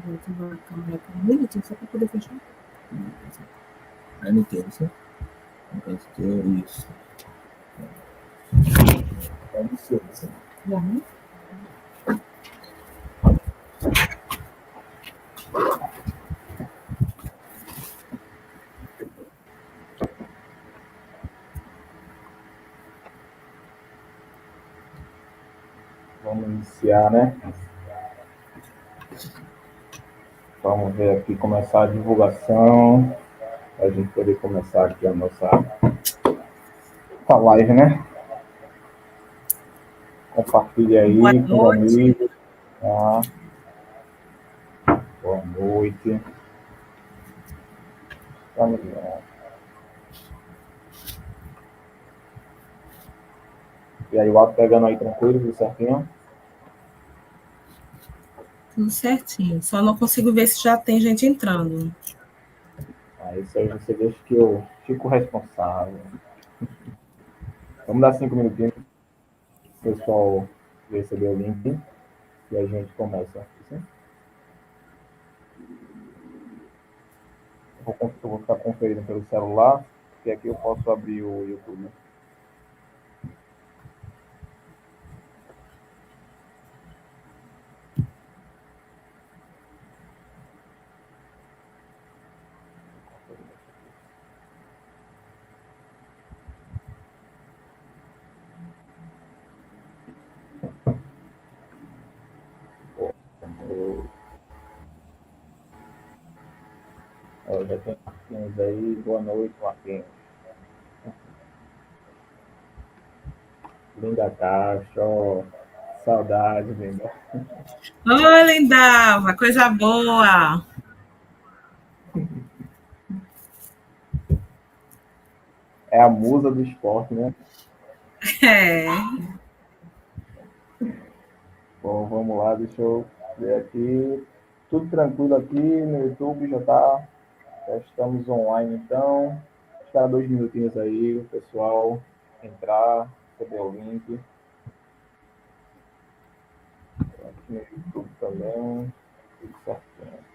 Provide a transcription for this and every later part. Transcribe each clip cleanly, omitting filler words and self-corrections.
Vou ativar a câmera por um minutinho só para poder fechar. Aí não tem isso. Isso. É isso. Já, né? Vamos iniciar, né? Vamos ver aqui, começar a divulgação, para a gente poder começar aqui a nossa live, né? Compartilhe Boa aí com os noite. amigos. Tá? Boa noite. Vamos lá. E aí, o ato pegando aí tranquilo, tudo certinho? Tudo certinho. Só não consigo ver se já tem gente entrando. Isso aí você deixa que eu fico responsável. Vamos dar 5 minutinhos para o pessoal receber o link e a gente começa. Sim? Eu vou ficar conferindo pelo celular, porque aqui eu posso abrir o YouTube. Já tem Marquinhos aí. Boa noite, Marquinhos. Linda Castro. Saudade, linda. Oi, Lindalva, coisa boa. É a musa do esporte, né? É. Bom, vamos lá, deixa eu ver aqui. Tudo tranquilo aqui no YouTube, já estamos online então. Esperar 2 minutinhos aí, o pessoal entrar, receber o link. Aqui no YouTube também, tudo certinho.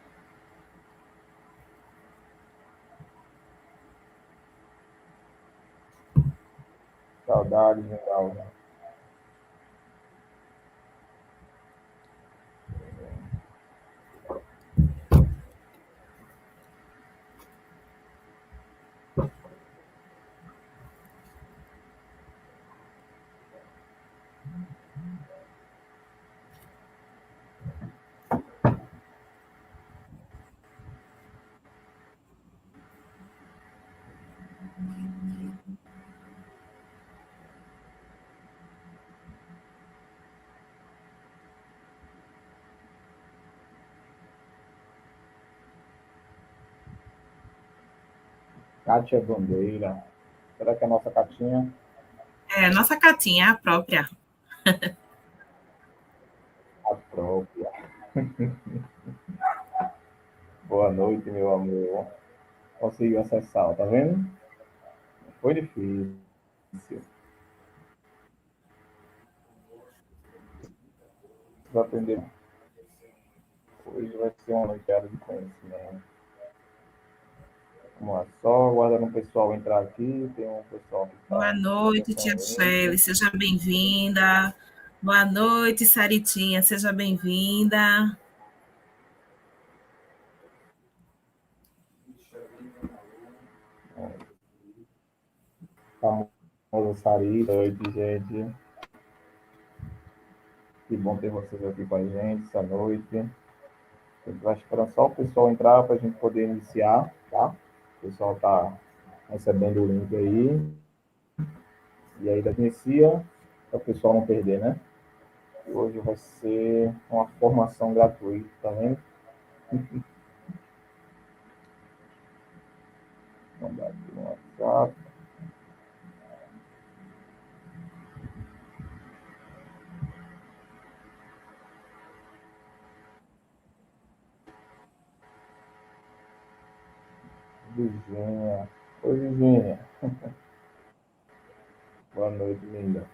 Saudades, legal, né? Kátia Bandeira. Será que é a nossa Catinha? É, nossa Catinha, a própria. A própria. Boa noite, meu amor. Conseguiu acessar, tá vendo? Foi difícil. Vou aprender. Hoje vai ser uma noiteada de conhecimento. Vamos lá, só aguardando o pessoal entrar aqui. Tem um pessoal que Boa está noite, sem tia o Shelly, link. seja bem-vinda. Boa noite, Saritinha, seja bem-vinda. Famosa Sari, noite, gente. Que bom ter vocês aqui com a gente essa noite. A gente vai esperando só o pessoal entrar para a gente poder iniciar, tá? O pessoal está recebendo o link aí. E aí inicia, para o pessoal não perder, né? E hoje vai ser uma formação gratuita, tá vendo? Vamos mandar aqui no WhatsApp. Virgínia. Oi, Virgínia. Boa noite, linda.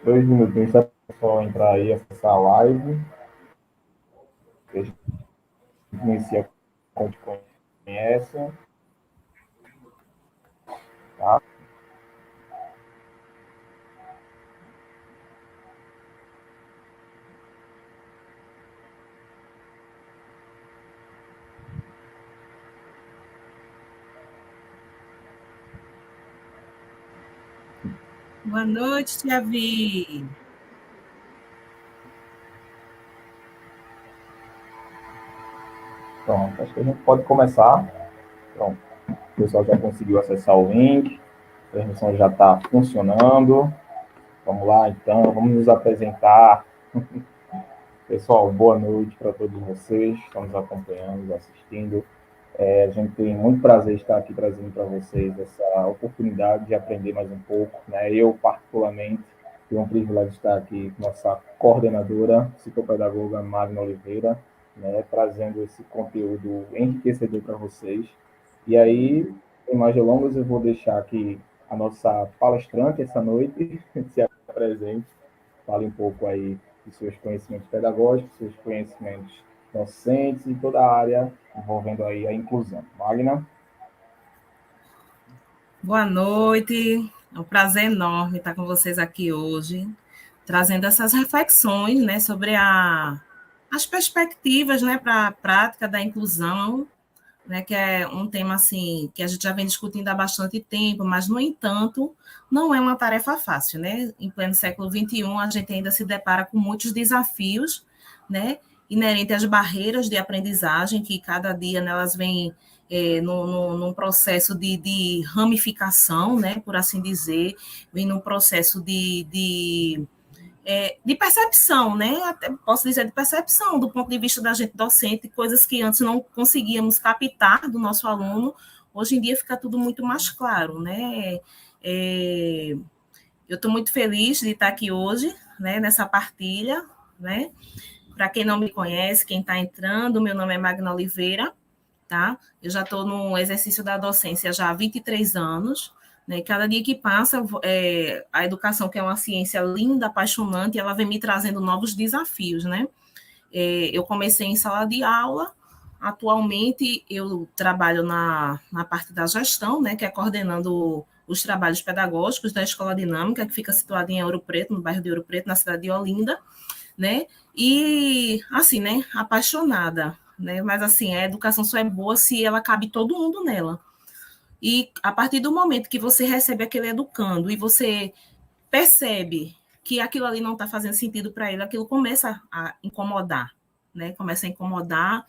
Dois minutinhos para o pessoal entrar aí, acessar a live. A gente inicia como te conhece. Tá? Boa noite, Tia Vi. Pronto, acho que a gente pode começar. Pronto, o pessoal já conseguiu acessar o link, a transmissão já está funcionando. Vamos lá, então, vamos nos apresentar. Pessoal, boa noite para todos vocês que estão nos acompanhando, assistindo. A gente tem muito prazer em estar aqui trazendo para vocês essa oportunidade de aprender mais um pouco, né? Eu, particularmente, tenho um privilégio de estar aqui com nossa coordenadora, psicopedagoga Magna Oliveira, né? Trazendo esse conteúdo enriquecedor para vocês. E aí, sem mais delongas, eu vou deixar aqui a nossa palestrante essa noite se apresente, fale um pouco aí dos seus conhecimentos pedagógicos, seus conhecimentos docentes e toda a área envolvendo aí a inclusão. Magna? Boa noite, é um prazer enorme estar com vocês aqui hoje, trazendo essas reflexões, né, sobre as perspectivas, né, para a prática da inclusão, né, que é um tema assim que a gente já vem discutindo há bastante tempo, mas no entanto não é uma tarefa fácil, né? Em pleno século XXI a gente ainda se depara com muitos desafios, né, inerentes às barreiras de aprendizagem que cada dia nelas vêm num processo de ramificação, né, por assim dizer, vem num processo de percepção, né? Até posso dizer de percepção, do ponto de vista da gente docente, coisas que antes não conseguíamos captar do nosso aluno, hoje em dia fica tudo muito mais claro, né? Eu estou muito feliz de estar aqui hoje, né, nessa partilha, né? Para quem não me conhece, quem está entrando, meu nome é Magna Oliveira, tá? Eu já estou no exercício da docência já há 23 anos, né? Cada dia que passa, a educação, que é uma ciência linda, apaixonante, ela vem me trazendo novos desafios, né? Eu comecei em sala de aula, atualmente eu trabalho na parte da gestão, né? Que é coordenando os trabalhos pedagógicos da Escola Dinâmica, que fica situada em Ouro Preto, no bairro de Ouro Preto, na cidade de Olinda, né? E, assim, né, apaixonada, né? Mas, assim, a educação só é boa se ela cabe todo mundo nela. E, a partir do momento que você recebe aquele educando e você percebe que aquilo ali não está fazendo sentido para ele, aquilo começa a incomodar, né? Começa a incomodar,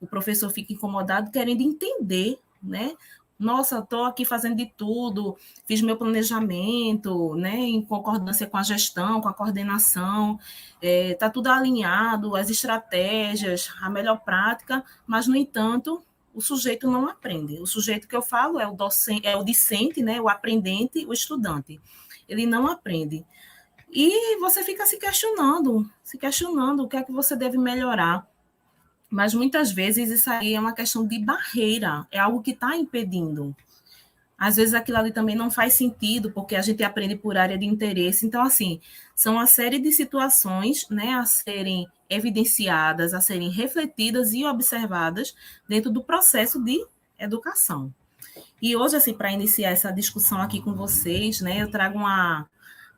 o professor fica incomodado, querendo entender, né? Nossa, estou aqui fazendo de tudo, fiz meu planejamento, né, em concordância com a gestão, com a coordenação, está tudo alinhado, as estratégias, a melhor prática, mas, no entanto, o sujeito não aprende. O sujeito que eu falo é o docente, é o discente, né, o aprendente, o estudante. Ele não aprende. E você fica se questionando o que é que você deve melhorar. Mas muitas vezes isso aí é uma questão de barreira, é algo que está impedindo. Às vezes aquilo ali também não faz sentido, porque a gente aprende por área de interesse. Então, assim, são uma série de situações, né, a serem evidenciadas, a serem refletidas e observadas dentro do processo de educação. E hoje, assim, para iniciar essa discussão aqui com vocês, né, eu trago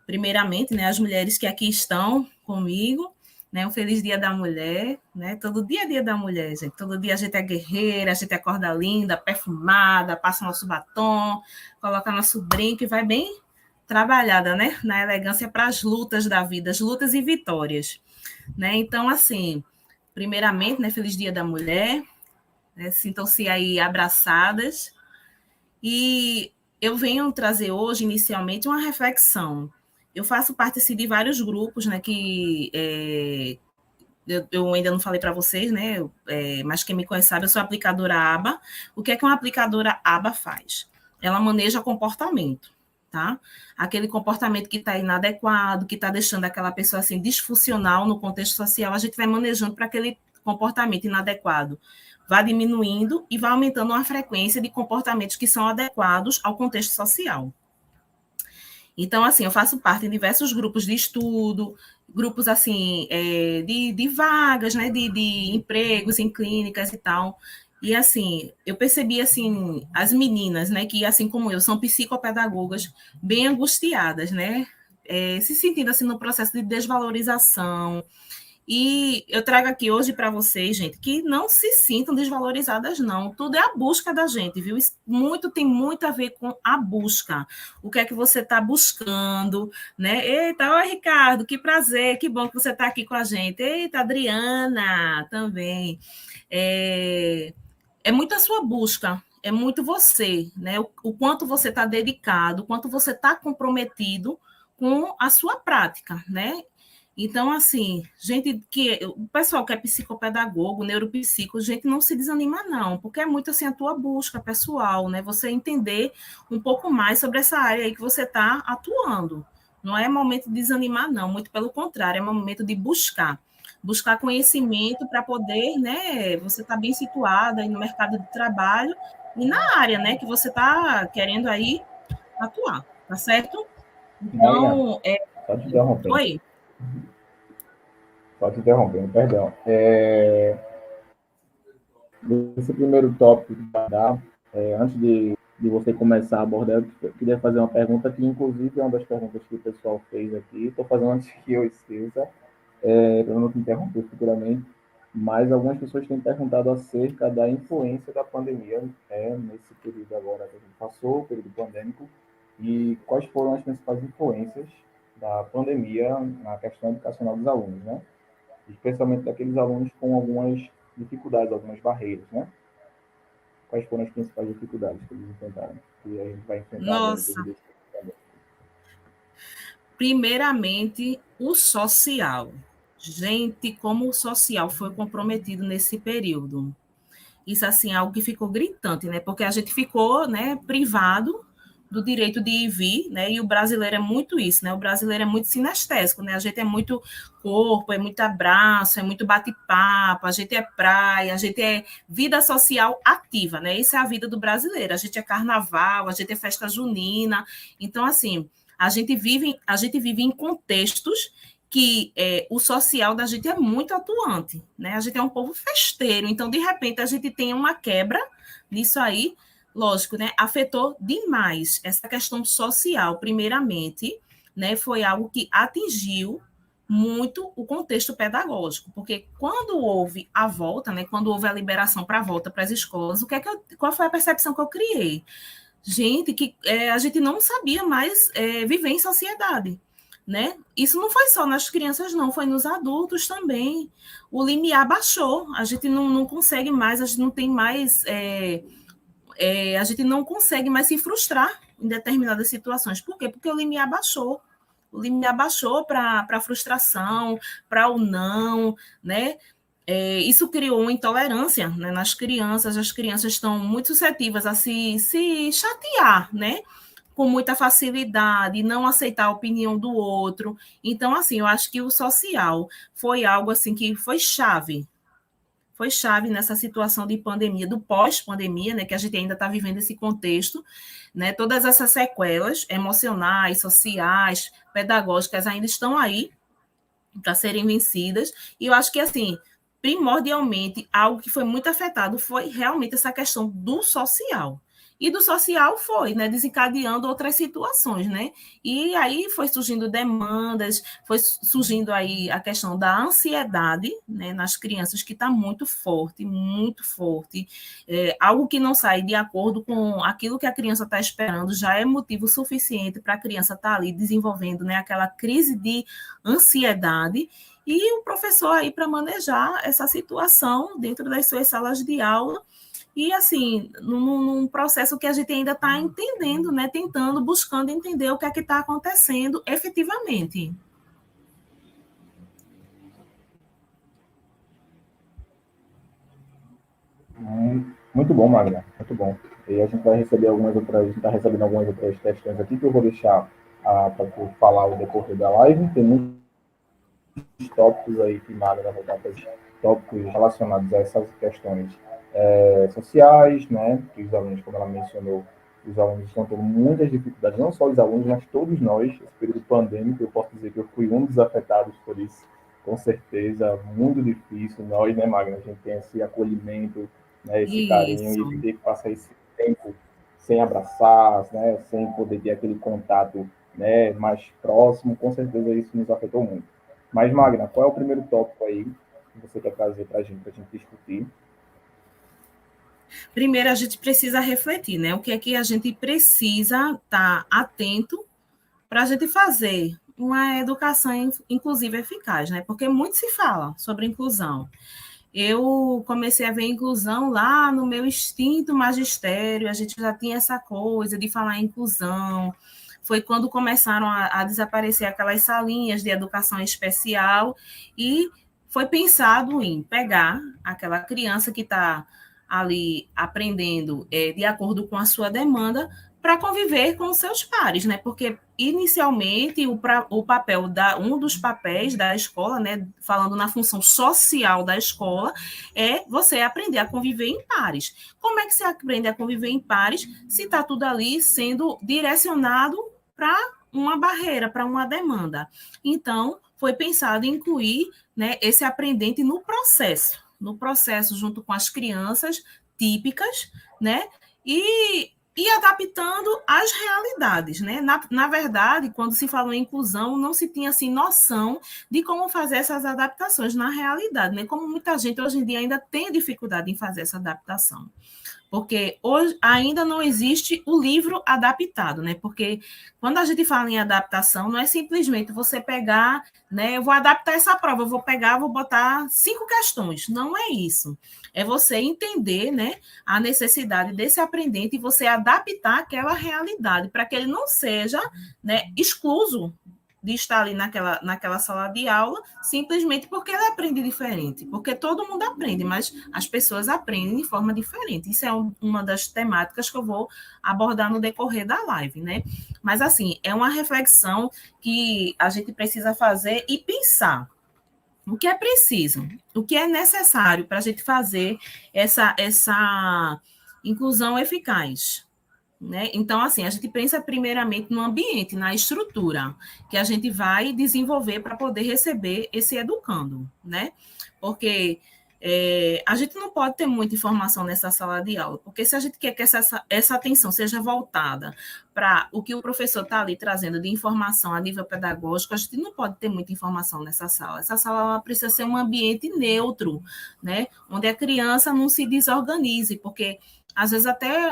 primeiramente, né, as mulheres que aqui estão comigo, né, um feliz Dia da Mulher, né, todo dia é Dia da Mulher, gente, todo dia a gente é guerreira, a gente acorda linda, perfumada, passa nosso batom, coloca nosso brinco e vai bem trabalhada, né, na elegância para as lutas da vida, as lutas e vitórias, né, então, assim, primeiramente, né, feliz Dia da Mulher, né, sintam-se aí abraçadas, e eu venho trazer hoje, inicialmente, uma reflexão. Eu faço parte assim, de vários grupos, né, que eu ainda não falei para vocês, né, mas quem me conhece sabe, eu sou aplicadora ABA. O que é que uma aplicadora ABA faz? Ela maneja comportamento, tá? Aquele comportamento que está inadequado, que está deixando aquela pessoa assim disfuncional no contexto social, a gente vai manejando para aquele comportamento inadequado vá diminuindo e vá aumentando a frequência de comportamentos que são adequados ao contexto social. Então, assim, eu faço parte de diversos grupos de estudo, grupos, assim, de vagas, né, de empregos em clínicas e tal. E, assim, eu percebi, assim, as meninas, né, que, assim como eu, são psicopedagogas bem angustiadas, né, se sentindo, assim, no processo de desvalorização, e eu trago aqui hoje para vocês, gente, que não se sintam desvalorizadas, não. Tudo é a busca da gente, viu? Isso tem muito a ver com a busca. O que é que você está buscando, né? Eita, oi, Ricardo, que prazer, que bom que você está aqui com a gente. Eita, Adriana, também. É muito a sua busca, é muito você, né? O quanto você está dedicado, o quanto você está comprometido com a sua prática, né? Então, assim, gente o pessoal que é psicopedagogo, neuropsico, gente, não se desanima, não, porque é muito assim a tua busca pessoal, né? Você entender um pouco mais sobre essa área aí que você está atuando. Não é momento de desanimar, não, muito pelo contrário, é momento de buscar conhecimento para poder, né? Você tá bem situada aí no mercado de trabalho e na área, né, que você está querendo aí atuar, tá certo? Maria, Então, só te interrompendo, oi. perdão. Esse primeiro tópico que vai dar, antes de você começar a abordar, eu queria fazer uma pergunta que, inclusive, é uma das perguntas que o pessoal fez aqui. Estou fazendo antes que eu esqueça, para não te interromper futuramente, mas algumas pessoas têm perguntado acerca da influência da pandemia nesse período agora que a gente passou, o período pandêmico, e quais foram as principais influências da pandemia na questão educacional dos alunos, né? Especialmente daqueles alunos com algumas dificuldades, algumas barreiras, né? Quais foram as principais dificuldades que eles enfrentaram, que a gente vai enfrentar agora Nossa, devido a esse pandemia? primeiramente, o social. Gente, como o social foi comprometido nesse período. Isso, assim, é algo que ficou gritante, né? Porque a gente ficou, né, privado do direito de ir e vir, né? E o brasileiro é muito isso, né? O brasileiro é muito sinestésico, né? A gente é muito corpo, é muito abraço, é muito bate-papo, a gente é praia, a gente é vida social ativa, né? Isso é a vida do brasileiro. A gente é carnaval, a gente é festa junina. Então, assim, a gente vive em contextos que o social da gente é muito atuante, né? A gente é um povo festeiro, então de repente a gente tem uma quebra nisso aí, lógico, né? Afetou demais essa questão social, primeiramente, né? Foi algo que atingiu muito o contexto pedagógico, porque quando houve a volta, né? Quando houve a liberação para a volta para as escolas, qual foi a percepção que eu criei? Gente, que a gente não sabia mais viver em sociedade, né? Isso não foi só nas crianças, não, foi nos adultos também. O limiar baixou, a gente não consegue mais, a gente não tem mais, a gente não consegue mais se frustrar em determinadas situações. Por quê? Porque o limiar baixou. O limiar baixou para a frustração, para o não, né? Isso criou uma intolerância, né, nas crianças. As crianças estão muito suscetíveis a se chatear, né? Com muita facilidade, não aceitar a opinião do outro. Então, assim, eu acho que o social foi algo assim que foi chave nessa situação de pandemia, do pós-pandemia, né, que a gente ainda está vivendo esse contexto, né, todas essas sequelas emocionais, sociais, pedagógicas ainda estão aí para serem vencidas, e eu acho que, assim, primordialmente, algo que foi muito afetado foi realmente essa questão do social. E do social foi, né, desencadeando outras situações, né? E aí foi surgindo demandas, foi surgindo aí a questão da ansiedade, né, nas crianças, que está muito forte, muito forte. Algo que não sai de acordo com aquilo que a criança está esperando já é motivo suficiente para a criança estar ali desenvolvendo, né, aquela crise de ansiedade, e o professor aí para manejar essa situação dentro das suas salas de aula, e assim, num processo que a gente ainda está entendendo, né, tentando, buscando entender o que é que está acontecendo efetivamente. Muito bom, Magna, muito bom. E a gente vai receber a gente está recebendo algumas outras questões aqui que eu vou deixar para falar o decorrer da live. Tem muitos tópicos aí que Magna vai dar, tópicos relacionados a essas questões sociais, né? Que os alunos, como ela mencionou, os alunos estão tendo muitas dificuldades, não só os alunos, mas todos nós. Esse período pandêmico, eu posso dizer que eu fui um dos afetados por isso, com certeza, muito difícil. Nós, né, Magna, a gente tem esse acolhimento, né, esse carinho, Isso. e ter que passar esse tempo sem abraçar, né, sem poder ter aquele contato, né, mais próximo, com certeza isso nos afetou muito. Mas, Magna, qual é o primeiro tópico aí que você quer trazer para a gente discutir? Primeiro, a gente precisa refletir, né? O que é que a gente precisa estar atento para a gente fazer uma educação inclusiva eficaz, né? Porque muito se fala sobre inclusão. Eu comecei a ver inclusão lá no meu extinto magistério, a gente já tinha essa coisa de falar em inclusão. Foi quando começaram a desaparecer aquelas salinhas de educação especial e foi pensado em pegar aquela criança que está ali aprendendo de acordo com a sua demanda para conviver com os seus pares, né? Porque inicialmente o papel um dos papéis da escola, né, falando na função social da escola, é você aprender a conviver em pares. Como é que você aprende a conviver em pares se está tudo ali sendo direcionado para uma barreira, para uma demanda? Então, foi pensado em incluir, né, esse aprendente no processo junto com as crianças típicas, né? E adaptando às realidades, né? Na verdade, quando se falou em inclusão, não se tinha assim noção de como fazer essas adaptações na realidade, né? Como muita gente hoje em dia ainda tem dificuldade em fazer essa adaptação. Porque hoje ainda não existe o livro adaptado, né? Porque quando a gente fala em adaptação, não é simplesmente você pegar, né? Eu vou adaptar essa prova, eu vou pegar, vou botar 5 questões. Não é isso. É você entender, né, a necessidade desse aprendente e você adaptar aquela realidade para que ele não seja, né, excluso de estar ali naquela sala de aula, simplesmente porque ele aprende diferente. Porque todo mundo aprende, mas as pessoas aprendem de forma diferente. Isso é uma das temáticas que eu vou abordar no decorrer da live, né? Mas, assim, é uma reflexão que a gente precisa fazer e pensar. O que é preciso? O que é necessário para a gente fazer essa inclusão eficaz? Né? Então, assim, a gente pensa primeiramente no ambiente, na estrutura que a gente vai desenvolver para poder receber esse educando, né? Porque a gente não pode ter muita informação nessa sala de aula, porque se a gente quer que essa atenção seja voltada para o que o professor está ali trazendo de informação a nível pedagógico, a gente não pode ter muita informação nessa sala. Essa sala precisa ser um ambiente neutro, né? Onde a criança não se desorganize, porque às vezes até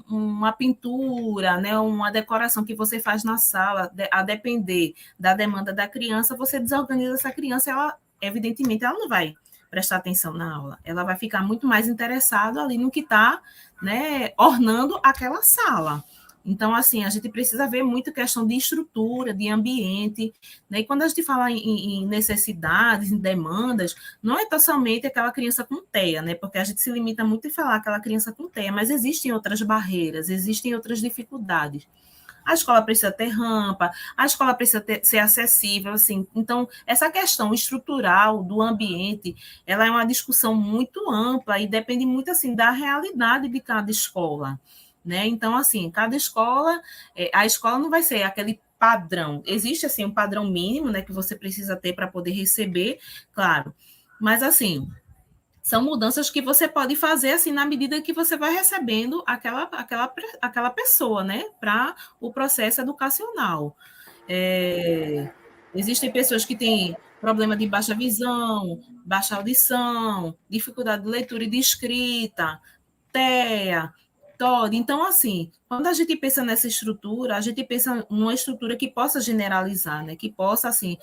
uma pintura, né, uma decoração que você faz na sala, a depender da demanda da criança, você desorganiza essa criança, ela, evidentemente, ela não vai prestar atenção na aula, ela vai ficar muito mais interessada ali no que está, né, ornando aquela sala. Então, assim, a gente precisa ver muito questão de estrutura, de ambiente, né? E quando a gente fala em necessidades, em demandas, não é somente aquela criança com TEA, né? Porque a gente se limita muito em falar aquela criança com TEA, mas existem outras barreiras, existem outras dificuldades. A escola precisa ter rampa, a escola precisa ser acessível, assim. Então, essa questão estrutural do ambiente, ela é uma discussão muito ampla e depende muito, assim, da realidade de cada escola, né? Então, assim, cada escola, a escola não vai ser aquele padrão. Existe, assim, um padrão mínimo, né, que você precisa ter para poder receber, claro. Mas, assim, são mudanças que você pode fazer, assim, na medida que você vai recebendo aquela pessoa, né, para o processo educacional. Existem pessoas que têm problema de baixa visão, baixa audição, dificuldade de leitura e de escrita, TEA, TOD. Então, assim, quando a gente pensa nessa estrutura, a gente pensa numa estrutura que possa generalizar, né? Que possa, assim,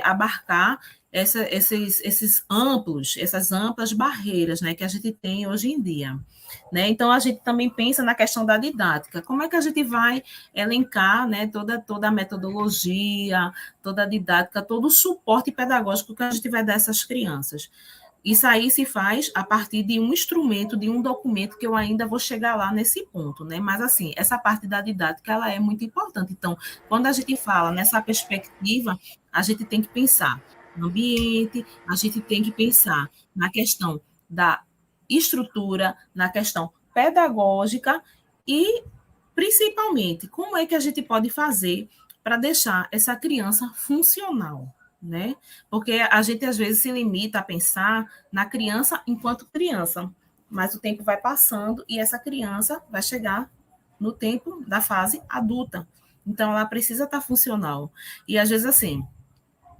abarcar essas amplas barreiras, né? Que a gente tem hoje em dia. Né? Então, a gente também pensa na questão da didática. Como é que a gente vai elencar, né, toda a metodologia, toda a didática, todo o suporte pedagógico que a gente vai dar a essas crianças? Isso aí se faz a partir de um instrumento, de um documento, que eu ainda vou chegar lá nesse ponto, né? Mas, assim, essa parte da didática, ela é muito importante. Então, quando a gente fala nessa perspectiva, a gente tem que pensar no ambiente, a gente tem que pensar na questão da estrutura, na questão pedagógica e, principalmente, como é que a gente pode fazer para deixar essa criança funcional, né? Porque a gente, às vezes, se limita a pensar na criança enquanto criança, mas o tempo vai passando e essa criança vai chegar no tempo da fase adulta. Então, ela precisa estar funcional. E, às vezes, assim,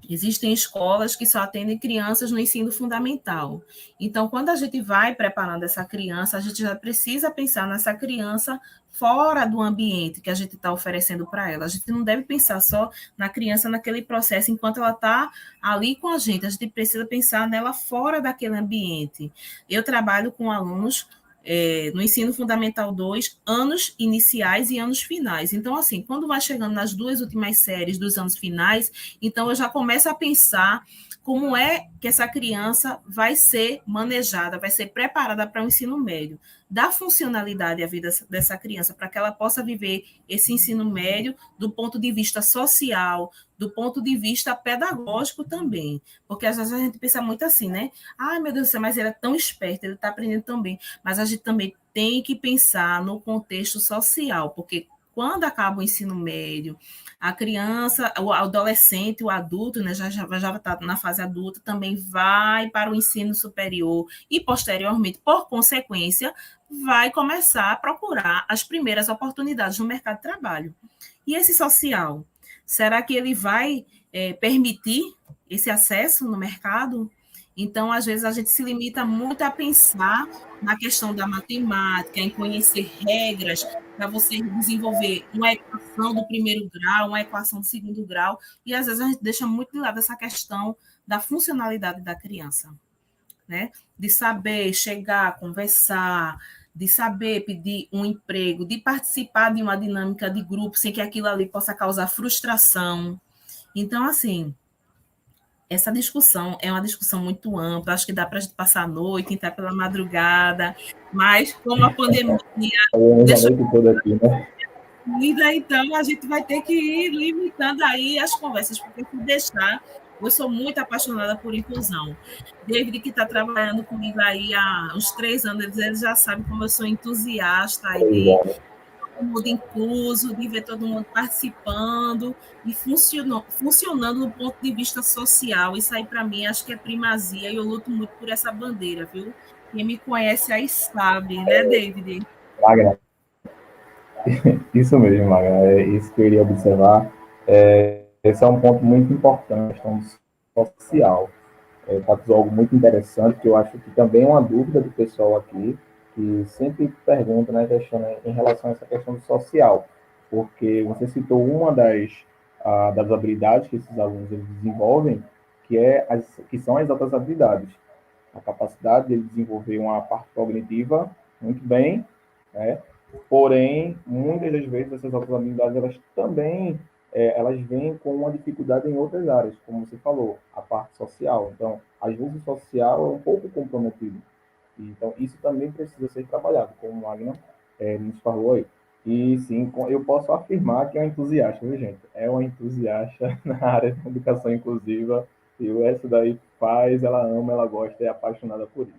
existem escolas que só atendem crianças no ensino fundamental. Então, quando a gente vai preparando essa criança, a gente já precisa pensar nessa criança fora do ambiente que a gente está oferecendo para ela. A gente não deve pensar só na criança naquele processo enquanto ela está ali com a gente. A gente precisa pensar nela fora daquele ambiente. Eu trabalho com alunos no ensino fundamental 2, anos iniciais e anos finais. Então, assim, quando vai chegando nas 2 últimas séries dos anos finais, então eu já começo a pensar como é que essa criança vai ser manejada, vai ser preparada para o ensino médio, dar funcionalidade à vida dessa criança, para que ela possa viver esse ensino médio do ponto de vista social, do ponto de vista pedagógico também. Porque às vezes a gente pensa muito assim, né? Ai, meu Deus do céu, mas ele é tão esperto, ele está aprendendo tão bem. Mas a gente também tem que pensar no contexto social, porque quando acaba o ensino médio, a criança, o adolescente, o adulto, né, já está na fase adulta, também vai para o ensino superior e, posteriormente, por consequência, vai começar a procurar as primeiras oportunidades no mercado de trabalho. E esse social, será que ele vai permitir esse acesso no mercado? Então, às vezes, a gente se limita muito a pensar na questão da matemática, em conhecer regras para você desenvolver uma equação do primeiro grau, uma equação do segundo grau, e às vezes a gente deixa muito de lado essa questão da funcionalidade da criança, né? De saber chegar, conversar, de saber pedir um emprego, de participar de uma dinâmica de grupo sem que aquilo ali possa causar frustração. Então, assim, essa discussão é uma discussão muito ampla, acho que dá para a gente passar a noite, entrar pela madrugada, mas como a pandemia deixou a noite toda aqui, né? Então a gente vai ter que ir limitando aí as conversas, porque se deixar, eu sou muito apaixonada por inclusão. David, que está trabalhando comigo aí há uns 3 anos, ele já sabe como eu sou entusiasta aí de todo mundo incluso, de ver todo mundo participando e funcionando do ponto de vista social. Isso aí, para mim, acho que é primazia e eu luto muito por essa bandeira, viu? Quem me conhece aí sabe, né, David? Magna. Isso mesmo, Magna. É isso que eu iria observar. Esse é um ponto muito importante, a questão social. Algo muito interessante, que eu acho que também é uma dúvida do pessoal aqui, que sempre pergunta, né, questão em relação a essa questão do social, porque você citou uma das habilidades que esses alunos eles desenvolvem, que são as outras habilidades. A capacidade de desenvolver uma parte cognitiva muito bem, né? Porém, muitas das vezes essas outras habilidades elas também elas vêm com uma dificuldade em outras áreas, como você falou, a parte social. Então, às vezes o social é um pouco comprometido. Então, isso também precisa ser trabalhado, como o Magna nos falou aí. E sim, eu posso afirmar que é um entusiasta, viu, gente? É uma entusiasta na área da educação inclusiva. E essa daí faz, ela ama, ela gosta, é apaixonada por isso.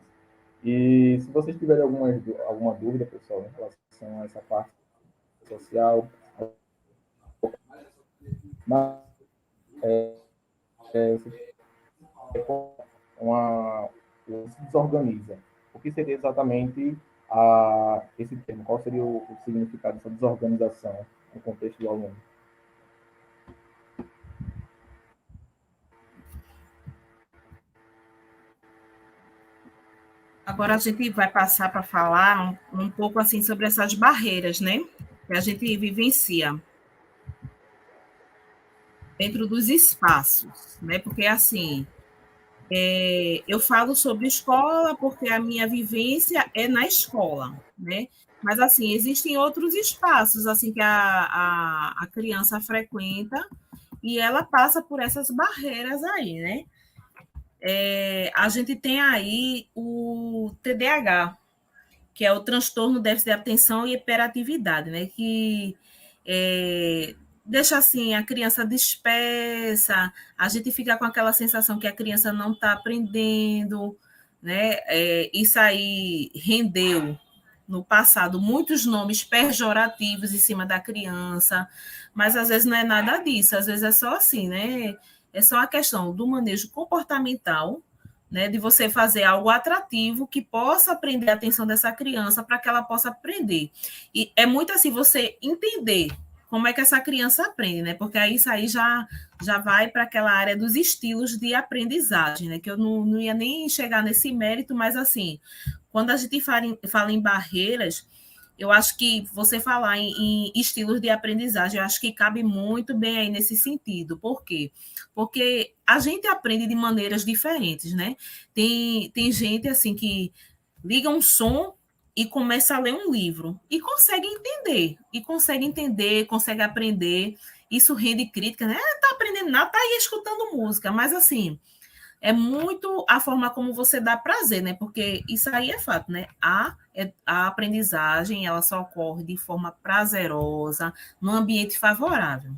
E se vocês tiverem alguma dúvida, pessoal, em relação a essa parte social, mas, se desorganiza. O que seria exatamente esse termo? Qual seria o significado dessa desorganização no contexto do aluno? Agora a gente vai passar para falar um pouco assim sobre essas barreiras, né? Que a gente vivencia dentro dos espaços, né? Porque assim, eu falo sobre escola porque a minha vivência é na escola, né? Mas assim, existem outros espaços assim que a criança frequenta e ela passa por essas barreiras aí, né? A gente tem aí o TDAH, que é o transtorno déficit de atenção e hiperatividade, né? Que deixa assim a criança dispersa, a gente fica com aquela sensação que a criança não está aprendendo, né? Isso aí rendeu no passado muitos nomes pejorativos em cima da criança, mas às vezes não é nada disso, às vezes é só assim, né? É só a questão do manejo comportamental, né? De você fazer algo atrativo que possa prender a atenção dessa criança para que ela possa aprender. E é muito assim, você entender como é que essa criança aprende, né? Porque aí isso aí já vai para aquela área dos estilos de aprendizagem, né? Que eu não ia nem chegar nesse mérito, mas assim, quando a gente fala em barreiras, eu acho que você falar em estilos de aprendizagem, eu acho que cabe muito bem aí nesse sentido. Por quê? Porque a gente aprende de maneiras diferentes, né? Tem gente assim que liga um som e começa a ler um livro consegue entender, consegue aprender. Isso rende crítica, né? Tá aprendendo nada, tá aí escutando música, mas assim, é muito a forma como você dá prazer, né? Porque isso aí é fato, né? A aprendizagem, ela só ocorre de forma prazerosa, num ambiente favorável.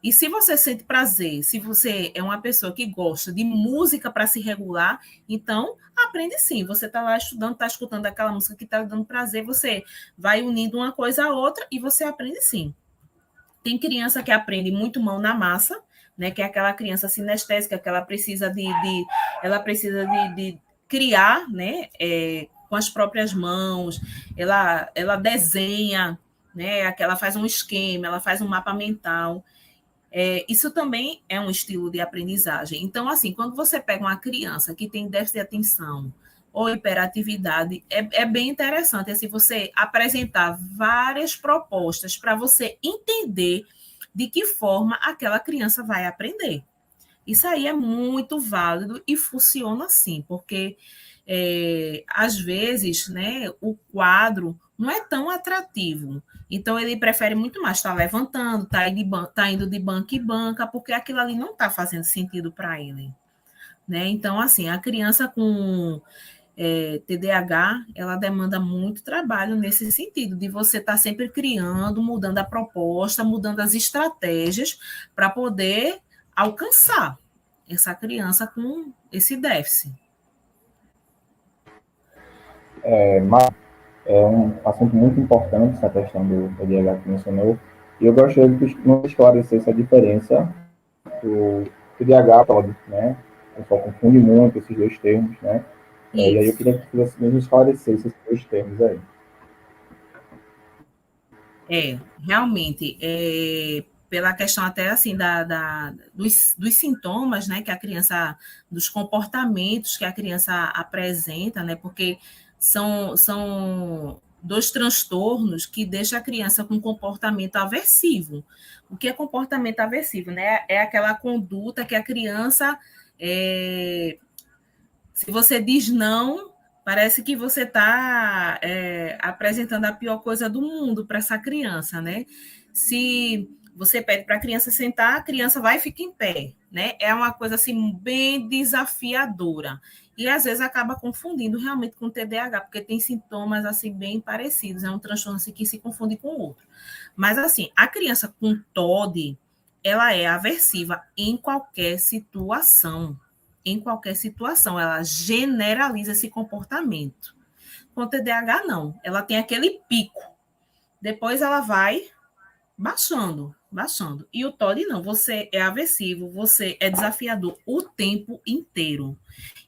E se você sente prazer, se você é uma pessoa que gosta de música para se regular, então aprende sim. Você está lá estudando, está escutando aquela música que está dando prazer, você vai unindo uma coisa a outra e você aprende sim. Tem criança que aprende muito mão na massa, né? Que é aquela criança sinestésica que ela precisa de criar, né? Com as próprias mãos, ela desenha, né? Ela faz um esquema, ela faz um mapa mental. Isso também é um estilo de aprendizagem. Então, assim, quando você pega uma criança que tem déficit de atenção ou hiperatividade, é bem interessante assim, você apresentar várias propostas para você entender de que forma aquela criança vai aprender. Isso aí é muito válido e funciona assim, porque às vezes, né, o quadro não é tão atrativo. Então, ele prefere muito mais estar levantando, tá indo de banca em banca, porque aquilo ali não está fazendo sentido para ele. Né? Então, assim, a criança com TDAH, ela demanda muito trabalho nesse sentido, de você estar sempre criando, mudando a proposta, mudando as estratégias para poder alcançar essa criança com esse déficit. Mas é um assunto muito importante, essa questão do TDAH que mencionou, e eu gostaria de nos esclarecer essa diferença do TDAH, né? O pessoal confunde muito esses dois termos, né? E aí eu Isso. queria que você mesmo esclarecesse esses dois termos aí. Realmente, pela questão até assim dos sintomas, né, que a criança, dos comportamentos que a criança apresenta, né, porque são dois transtornos que deixam a criança com comportamento aversivo. O que é comportamento aversivo, né? É aquela conduta que a criança, se você diz não, parece que você está apresentando a pior coisa do mundo para essa criança, né? Se você pede para a criança sentar, a criança vai e fica em pé, né? É uma coisa assim bem desafiadora. E às vezes acaba confundindo realmente com TDAH, porque tem sintomas assim bem parecidos, é um transtorno assim, que se confunde com o outro. Mas assim, a criança com TOD, ela é aversiva em qualquer situação, ela generaliza esse comportamento. Com TDAH, não. Ela tem aquele pico. Depois ela vai baixando, baixando. E o TOD não. Você é aversivo, você é desafiador o tempo inteiro.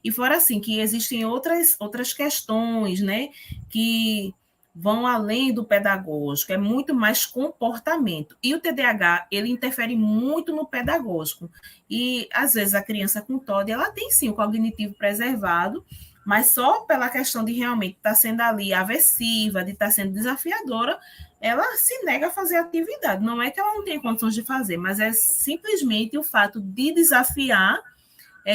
E fora assim, que existem outras questões, né? Que vão além do pedagógico, é muito mais comportamento. E o TDAH, ele interfere muito no pedagógico. E, às vezes, a criança com TOD, ela tem, sim, o cognitivo preservado, mas só pela questão de realmente estar sendo ali aversiva, de estar sendo desafiadora, ela se nega a fazer atividade. Não é que ela não tenha condições de fazer, mas é simplesmente o fato de desafiar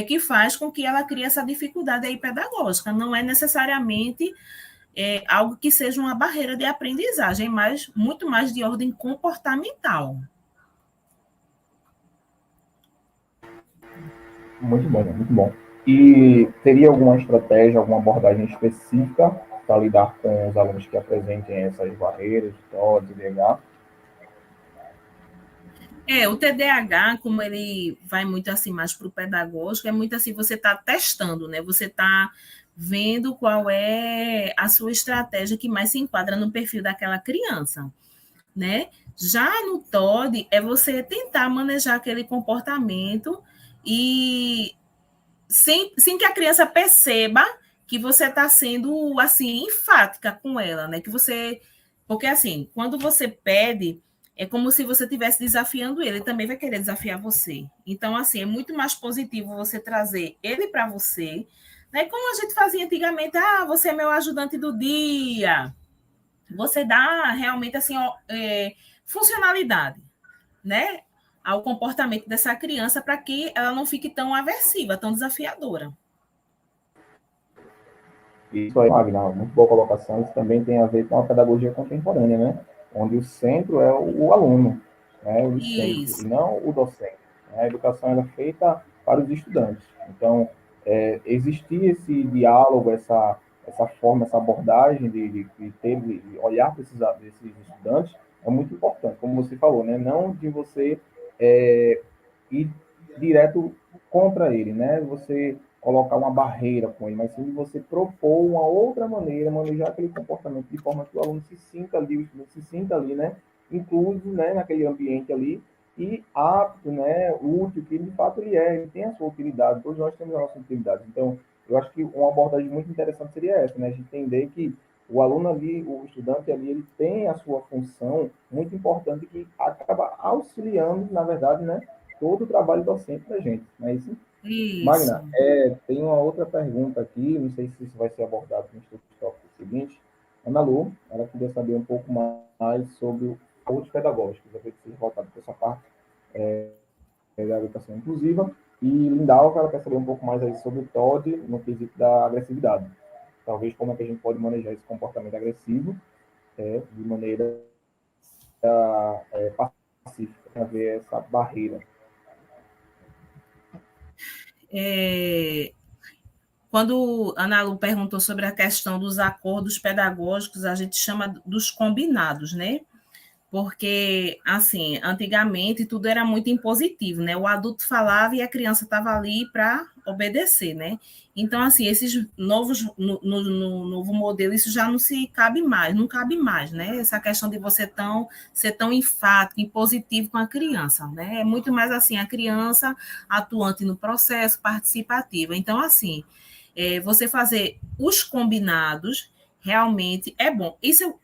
que faz com que ela crie essa dificuldade aí pedagógica. Não é necessariamente algo que seja uma barreira de aprendizagem, mas muito mais de ordem comportamental. Muito bom, muito bom. E teria alguma estratégia, alguma abordagem específica para lidar com os alunos que apresentem essas barreiras, TOD, TDAH? O TDAH, como ele vai muito assim mais para o pedagógico, é muito assim, você está testando, né? Você está vendo qual é a sua estratégia que mais se enquadra no perfil daquela criança, né? Já no TOD, é você tentar manejar aquele comportamento e sem que a criança perceba que você está sendo, assim, enfática com ela, né? Que você... Porque, assim, quando você pede, é como se você estivesse desafiando ele também vai querer desafiar você. Então, assim, é muito mais positivo você trazer ele para você, né? Como a gente fazia antigamente, você é meu ajudante do dia. Você dá realmente, assim, funcionalidade, né? Ao comportamento dessa criança para que ela não fique tão aversiva, tão desafiadora. Isso aí, Magna, muito boa colocação. Isso também tem a ver com a pedagogia contemporânea, né? Onde o centro é o aluno, né? O centro, e Isso. não o docente. A educação é feita para os estudantes. Então, existir esse diálogo, essa forma, essa abordagem de olhar para esses estudantes é muito importante, como você falou, né? Não de você ir direto contra ele, né? Você colocar uma barreira com ele, mas sim de você propor uma outra maneira, manejar aquele comportamento de forma que o aluno se sinta ali, o estudante se sinta ali, né? Incluso, né, naquele ambiente ali e apto, né, útil, que de fato ele tem a sua utilidade, todos nós temos a nossa utilidade. Então, eu acho que uma abordagem muito interessante seria essa, né, de entender que o aluno ali, o estudante ali, ele tem a sua função muito importante que acaba auxiliando, na verdade, né, todo o trabalho docente da gente, não é isso? Magna, Isso. tem uma outra pergunta aqui, não sei se isso vai ser abordado no estudo tópico seguinte. Ana Lu, ela queria saber um pouco mais sobre outros pedagógicos, eu preciso voltar para essa parte da educação inclusiva. E Lindalva, ela quer saber um pouco mais aí sobre o TOD no quesito da agressividade. Talvez como é que a gente pode manejar esse comportamento agressivo de maneira pacífica, para ver essa barreira. Quando a Ana Lu perguntou sobre a questão dos acordos pedagógicos, a gente chama dos combinados, né? Porque, assim, antigamente tudo era muito impositivo, né? O adulto falava e a criança estava ali para obedecer, né? Então, assim, esses novos, no novo modelo, isso já não se cabe mais, não cabe mais, né? Essa questão de você ser tão enfático, impositivo com a criança, né? É muito mais assim, a criança atuante no processo, participativa. Então, assim, você fazer os combinados realmente é bom. Isso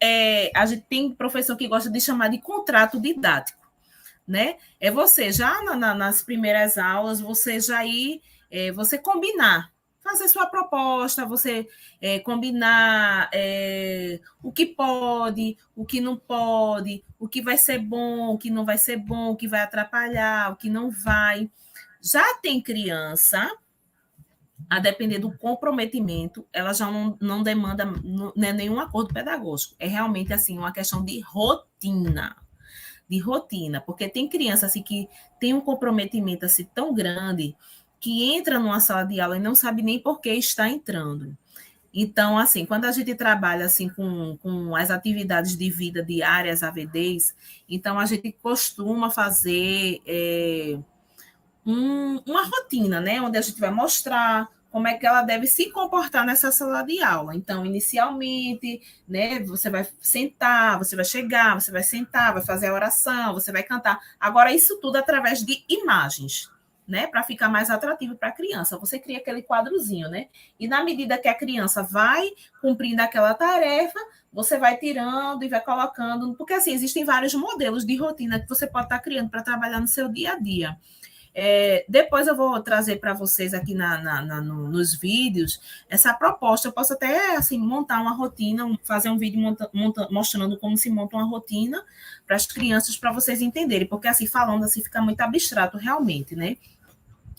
a gente tem professor que gosta de chamar de contrato didático, né? É você já nas primeiras aulas, você já ir, você combinar, fazer sua proposta, você combinar o que pode, o que não pode, o que vai ser bom, o que não vai ser bom, o que vai atrapalhar, o que não vai. Já tem criança a depender do comprometimento, ela já não demanda nenhum acordo pedagógico. É realmente assim uma questão de rotina, porque tem criança assim que tem um comprometimento assim tão grande que entra numa sala de aula e não sabe nem por que está entrando. Então, assim, quando a gente trabalha assim com as atividades de vida diárias, AVDs, então a gente costuma fazer uma rotina, né? Onde a gente vai mostrar como é que ela deve se comportar nessa sala de aula. Então, inicialmente, né, você vai sentar, você vai chegar, você vai sentar, vai fazer a oração, você vai cantar. Agora, isso tudo através de imagens, né, para ficar mais atrativo para a criança. Você cria aquele quadrozinho, né? E na medida que a criança vai cumprindo aquela tarefa, você vai tirando e vai colocando, porque assim, existem vários modelos de rotina que você pode estar criando para trabalhar no seu dia a dia. Depois eu vou trazer para vocês aqui nos vídeos essa proposta. Eu posso até assim, montar uma rotina, fazer um vídeo mostrando como se monta uma rotina para as crianças, para vocês entenderem, porque assim, falando assim, fica muito abstrato realmente, né?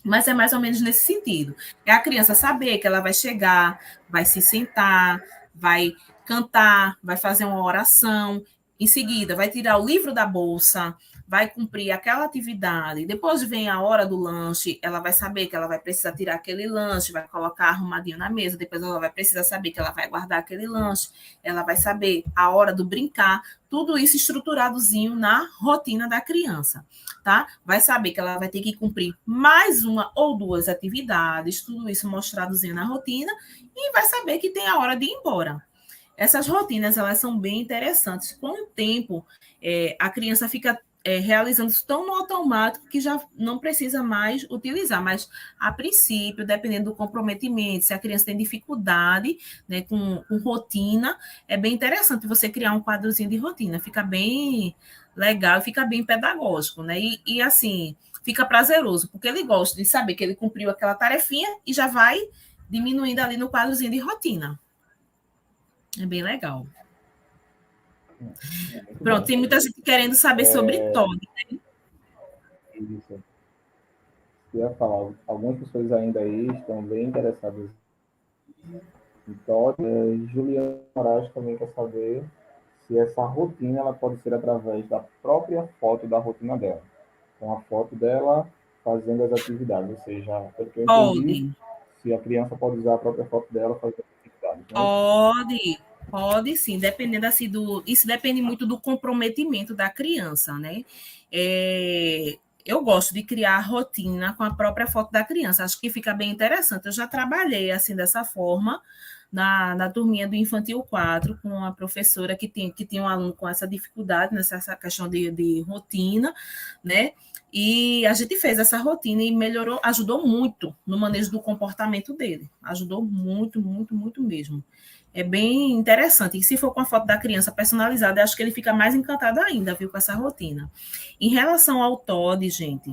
Mas é mais ou menos nesse sentido. É a criança saber que ela vai chegar, vai se sentar, vai cantar, vai fazer uma oração. Em seguida, vai tirar o livro da bolsa, vai cumprir aquela atividade. Depois vem a hora do lanche, ela vai saber que ela vai precisar tirar aquele lanche, vai colocar arrumadinho na mesa. Depois ela vai precisar saber que ela vai guardar aquele lanche. Ela vai saber a hora do brincar. Tudo isso estruturadozinho na rotina da criança, tá? Vai saber que ela vai ter que cumprir mais uma ou duas atividades, tudo isso mostradozinho na rotina, e vai saber que tem a hora de ir embora. Essas rotinas, elas são bem interessantes. Com o tempo, a criança fica realizando isso tão no automático que já não precisa mais utilizar. Mas, a princípio, dependendo do comprometimento, se a criança tem dificuldade, né, com rotina, é bem interessante você criar um quadrozinho de rotina. Fica bem legal, fica bem pedagógico, né? E assim, fica prazeroso, porque ele gosta de saber que ele cumpriu aquela tarefinha e já vai diminuindo ali no quadrozinho de rotina. É bem legal. Pronto, tem muita gente querendo saber sobre TOD. Né? Isso. Eu ia falar, algumas pessoas ainda aí estão bem interessadas em TOD. Juliana Moraes também quer saber se essa rotina ela pode ser através da própria foto da rotina dela. Com a foto dela fazendo as atividades. Ou seja, pelo que eu entendi, se a criança pode usar a própria foto dela fazendo as atividades. Né? Pode sim, dependendo assim isso depende muito do comprometimento da criança, né? Eu gosto de criar a rotina com a própria foto da criança, acho que fica bem interessante. Eu já trabalhei assim dessa forma na turminha do Infantil 4, com a professora que tinha um aluno com essa dificuldade, nessa questão de rotina, né? E a gente fez essa rotina e melhorou, ajudou muito no manejo do comportamento dele. Ajudou muito, muito, muito mesmo. É bem interessante. E se for com a foto da criança personalizada, eu acho que ele fica mais encantado ainda, viu, com essa rotina. Em relação ao TOD, gente,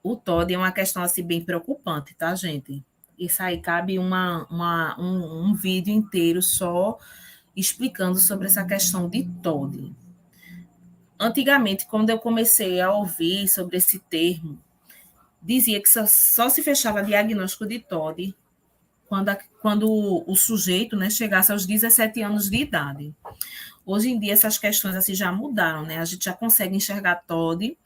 o TOD é uma questão assim, bem preocupante, tá, gente? Isso aí cabe um vídeo inteiro só explicando sobre essa questão de TOD. Antigamente, quando eu comecei a ouvir sobre esse termo, dizia que só se fechava diagnóstico de TOD quando o sujeito, né, chegasse aos 17 anos de idade. Hoje em dia, essas questões assim, já mudaram, né? A gente já consegue enxergar TOD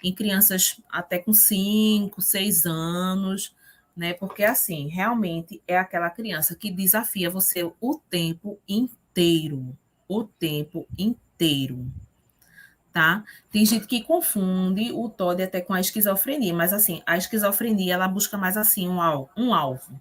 em crianças até com 5, 6 anos, né? Porque, assim, realmente é aquela criança que desafia você o tempo inteiro. O tempo inteiro. Tá? Tem gente que confunde o TOD até com a esquizofrenia, mas assim, a esquizofrenia ela busca mais assim um alvo.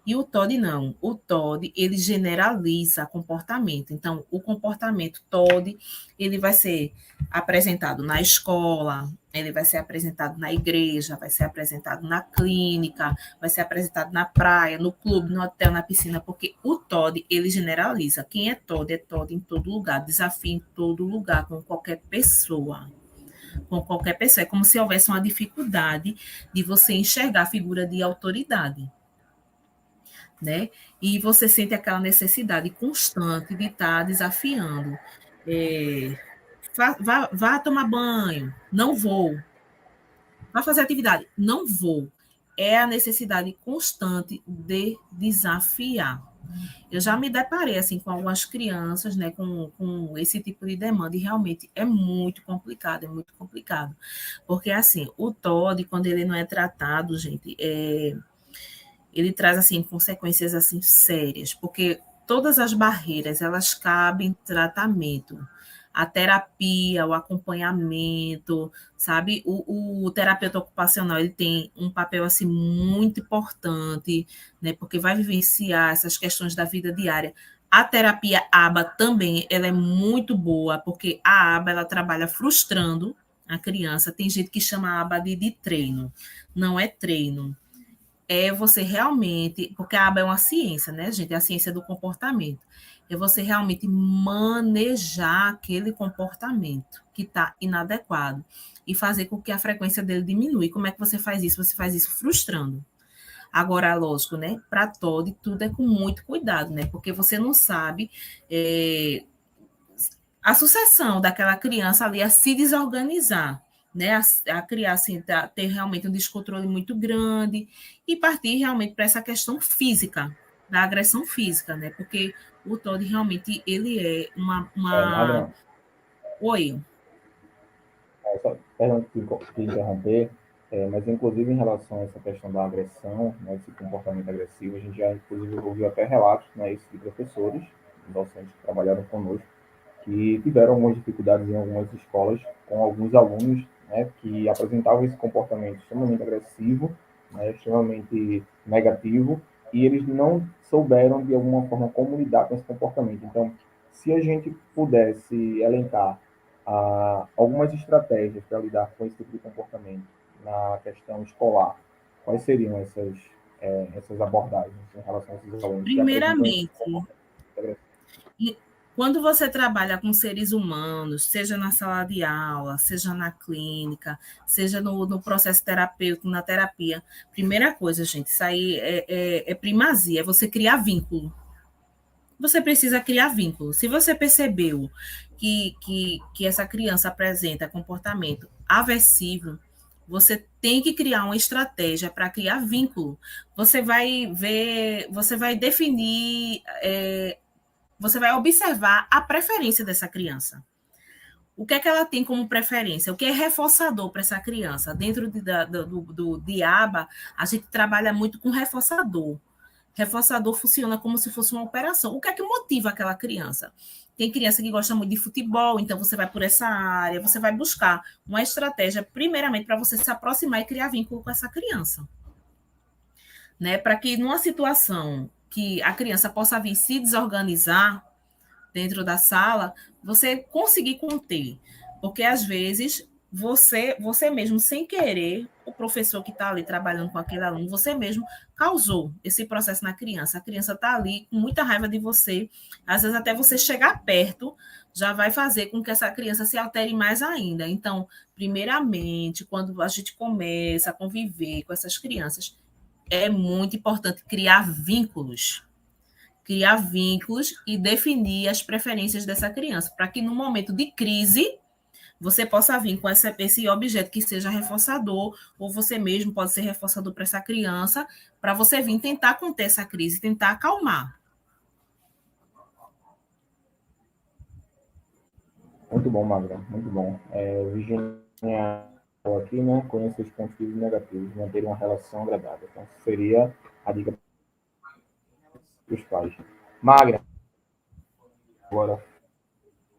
E o TOD não. O TOD, ele generaliza comportamento. Então, o comportamento TOD, ele vai ser apresentado na escola, ele vai ser apresentado na igreja, vai ser apresentado na clínica, vai ser apresentado na praia, no clube, no hotel, na piscina, porque o TOD, ele generaliza. Quem é TOD em todo lugar, desafio em todo lugar, com qualquer pessoa. Com qualquer pessoa. É como se houvesse uma dificuldade de você enxergar a figura de autoridade. Né? E você sente aquela necessidade constante de estar desafiando. Vá tomar banho, não vou. Vá fazer atividade, não vou. É a necessidade constante de desafiar. Eu já me deparei assim com algumas crianças, né, com esse tipo de demanda e realmente é muito complicado, porque assim o TOD quando ele não é tratado, gente, ele traz assim consequências assim sérias, porque todas as barreiras elas cabem em tratamento. A terapia, o acompanhamento, sabe? O terapeuta ocupacional ele tem um papel assim muito importante, né? Porque vai vivenciar essas questões da vida diária. A terapia ABA também ela é muito boa, porque a ABA ela trabalha frustrando a criança. Tem gente que chama a ABA de treino. Não é treino, é você realmente, porque a aba é uma ciência, né, gente? É a ciência do comportamento. É você realmente manejar aquele comportamento que está inadequado e fazer com que a frequência dele diminua. Como é que você faz isso? Você faz isso frustrando. Agora, lógico, né? Para todo, tudo é com muito cuidado, né? Porque você não sabe a sucessão daquela criança ali a se desorganizar, né, a criar, assim, ter realmente um descontrole muito grande e partir realmente para essa questão física, da agressão física, né? Porque o TOD realmente ele é Magra, Oi. só, perdão te interromper, mas inclusive em relação a essa questão da agressão, né, desse comportamento agressivo, a gente já inclusive ouviu até relatos, né, isso de professores, docentes que trabalharam conosco, que tiveram algumas dificuldades em algumas escolas com alguns alunos, né, que apresentavam esse comportamento extremamente agressivo, né, extremamente negativo, e eles não souberam de alguma forma como lidar com esse comportamento. Então, se a gente pudesse elencar algumas estratégias para lidar com esse tipo de comportamento na questão escolar, quais seriam essas abordagens em relação a esses alunos que apresentam esse Primeiramente, comportamento agressivo? quando você trabalha com seres humanos, seja na sala de aula, seja na clínica, seja no processo terapêutico, na terapia, primeira coisa, gente, isso aí é primazia, é você criar vínculo. Você precisa criar vínculo. Se você percebeu que essa criança apresenta comportamento aversivo, você tem que criar uma estratégia para criar vínculo. Você vai ver, você vai definir, você vai observar a preferência dessa criança. O que é que ela tem como preferência? O que é reforçador para essa criança? Dentro do DIABA, a gente trabalha muito com reforçador. Reforçador funciona como se fosse uma operação. O que é que motiva aquela criança? Tem criança que gosta muito de futebol, então você vai por essa área, você vai buscar uma estratégia, primeiramente, para você se aproximar e criar vínculo com essa criança. Né? Para que numa situação que a criança possa vir se desorganizar dentro da sala, você conseguir conter. Porque às vezes você mesmo, sem querer, o professor que está ali trabalhando com aquele aluno, você mesmo causou esse processo na criança. A criança está ali com muita raiva de você. Às vezes, até você chegar perto, já vai fazer com que essa criança se altere mais ainda. Então, primeiramente, quando a gente começa a conviver com essas crianças, é muito importante criar vínculos e definir as preferências dessa criança, para que no momento de crise você possa vir com esse objeto que seja reforçador, ou você mesmo pode ser reforçador para essa criança, para você vir tentar conter essa crise, tentar acalmar. Muito bom, Magra, muito bom. Virginia aqui, né, conhecer os pontos positivos e negativos, manter uma relação agradável. Então, seria a dica dos pais. Magra, agora,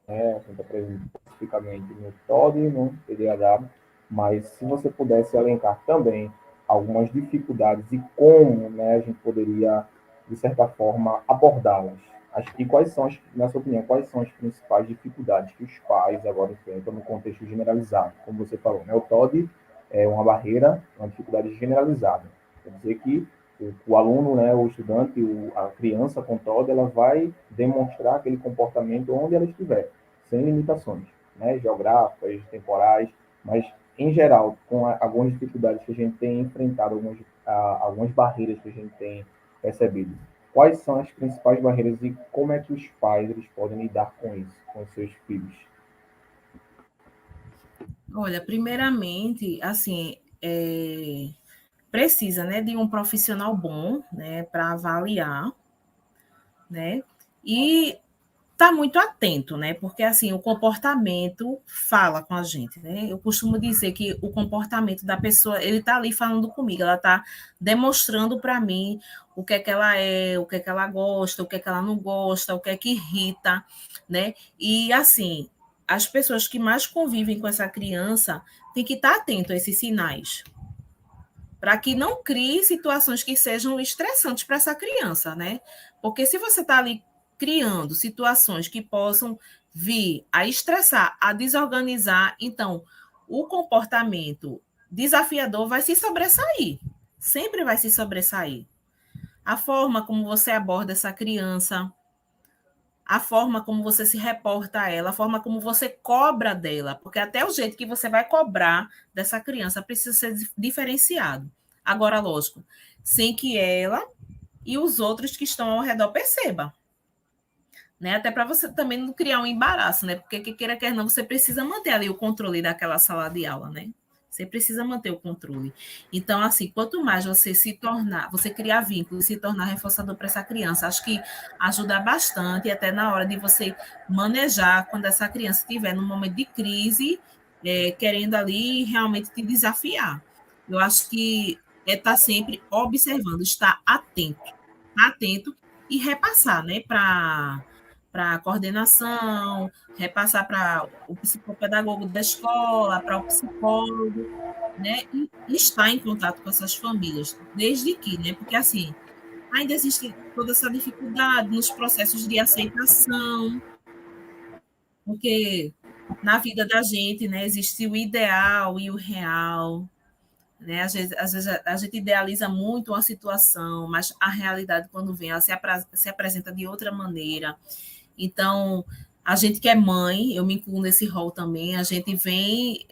a gente apresenta especificamente no TOD, no TDAH, mas se você pudesse elencar também algumas dificuldades e como, né, a gente poderia, de certa forma, abordá-las. E quais são, na sua opinião, quais são as principais dificuldades que os pais agora enfrentam no contexto generalizado? Como você falou, né, o TOD é uma barreira, uma dificuldade generalizada. Quer dizer que o aluno, né, o estudante, a criança com TOD, ela vai demonstrar aquele comportamento onde ela estiver, sem limitações, né, geográficas, temporais, mas, em geral, com algumas dificuldades que a gente tem enfrentado, algumas barreiras que a gente tem percebido. Quais são as principais barreiras e como é que os pais eles podem lidar com isso, com os seus filhos? Olha, primeiramente, assim, precisa, né, de um profissional bom, né, para avaliar, né, e tá muito atento, né? Porque assim, o comportamento fala com a gente, né? Eu costumo dizer que o comportamento da pessoa, ele tá ali falando comigo, ela tá demonstrando para mim o que é que ela é, o que é que ela gosta, o que é que ela não gosta, o que é que irrita, né? E assim, as pessoas que mais convivem com essa criança têm que estar atento a esses sinais, para que não crie situações que sejam estressantes para essa criança, né? Porque se você está ali criando situações que possam vir a estressar, a desorganizar, então o comportamento desafiador vai se sobressair, sempre vai se sobressair. A forma como você aborda essa criança, a forma como você se reporta a ela, a forma como você cobra dela, porque até o jeito que você vai cobrar dessa criança precisa ser diferenciado. Agora, lógico, sem que ela e os outros que estão ao redor percebam. Né? Até para você também não criar um embaraço, né? Porque, que queira quer não, você precisa manter ali o controle daquela sala de aula, né? Você precisa manter o controle. Então, assim, quanto mais você se tornar, você criar vínculos, se tornar reforçador para essa criança, acho que ajuda bastante, até na hora de você manejar, quando essa criança estiver num momento de crise, querendo ali realmente te desafiar. Eu acho que é estar sempre observando, estar atento e repassar, né, para a coordenação, repassar para o psicopedagogo da escola, para o psicólogo, né, e estar em contato com essas famílias, desde que, né, porque assim, ainda existe toda essa dificuldade nos processos de aceitação, porque na vida da gente, né, existe o ideal e o real, né? Às vezes a gente idealiza muito uma situação, mas a realidade, quando vem, ela se apresenta de outra maneira. Então, a gente que é mãe, eu me incluo nesse rol também, a gente vem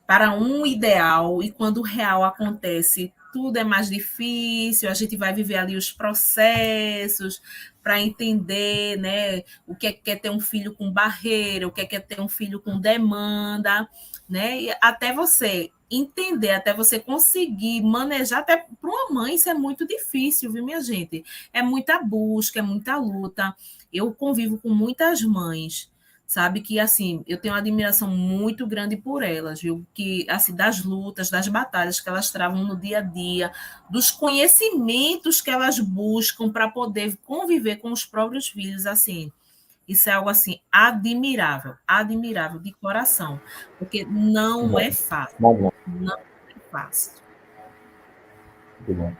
para um ideal e quando o real acontece, tudo é mais difícil, a gente vai viver ali os processos para entender, né, o que é ter um filho com barreira, o que é ter um filho com demanda, né? E até você entender, até você conseguir manejar, até para uma mãe isso é muito difícil, viu, minha gente? É muita busca, é muita luta. Eu convivo com muitas mães, sabe, que assim, eu tenho uma admiração muito grande por elas, viu, que assim, das lutas, das batalhas que elas travam no dia a dia, dos conhecimentos que elas buscam para poder conviver com os próprios filhos, assim, isso é algo assim admirável, admirável de coração, porque não Bom, é fácil, Magna, não é fácil. muito bom.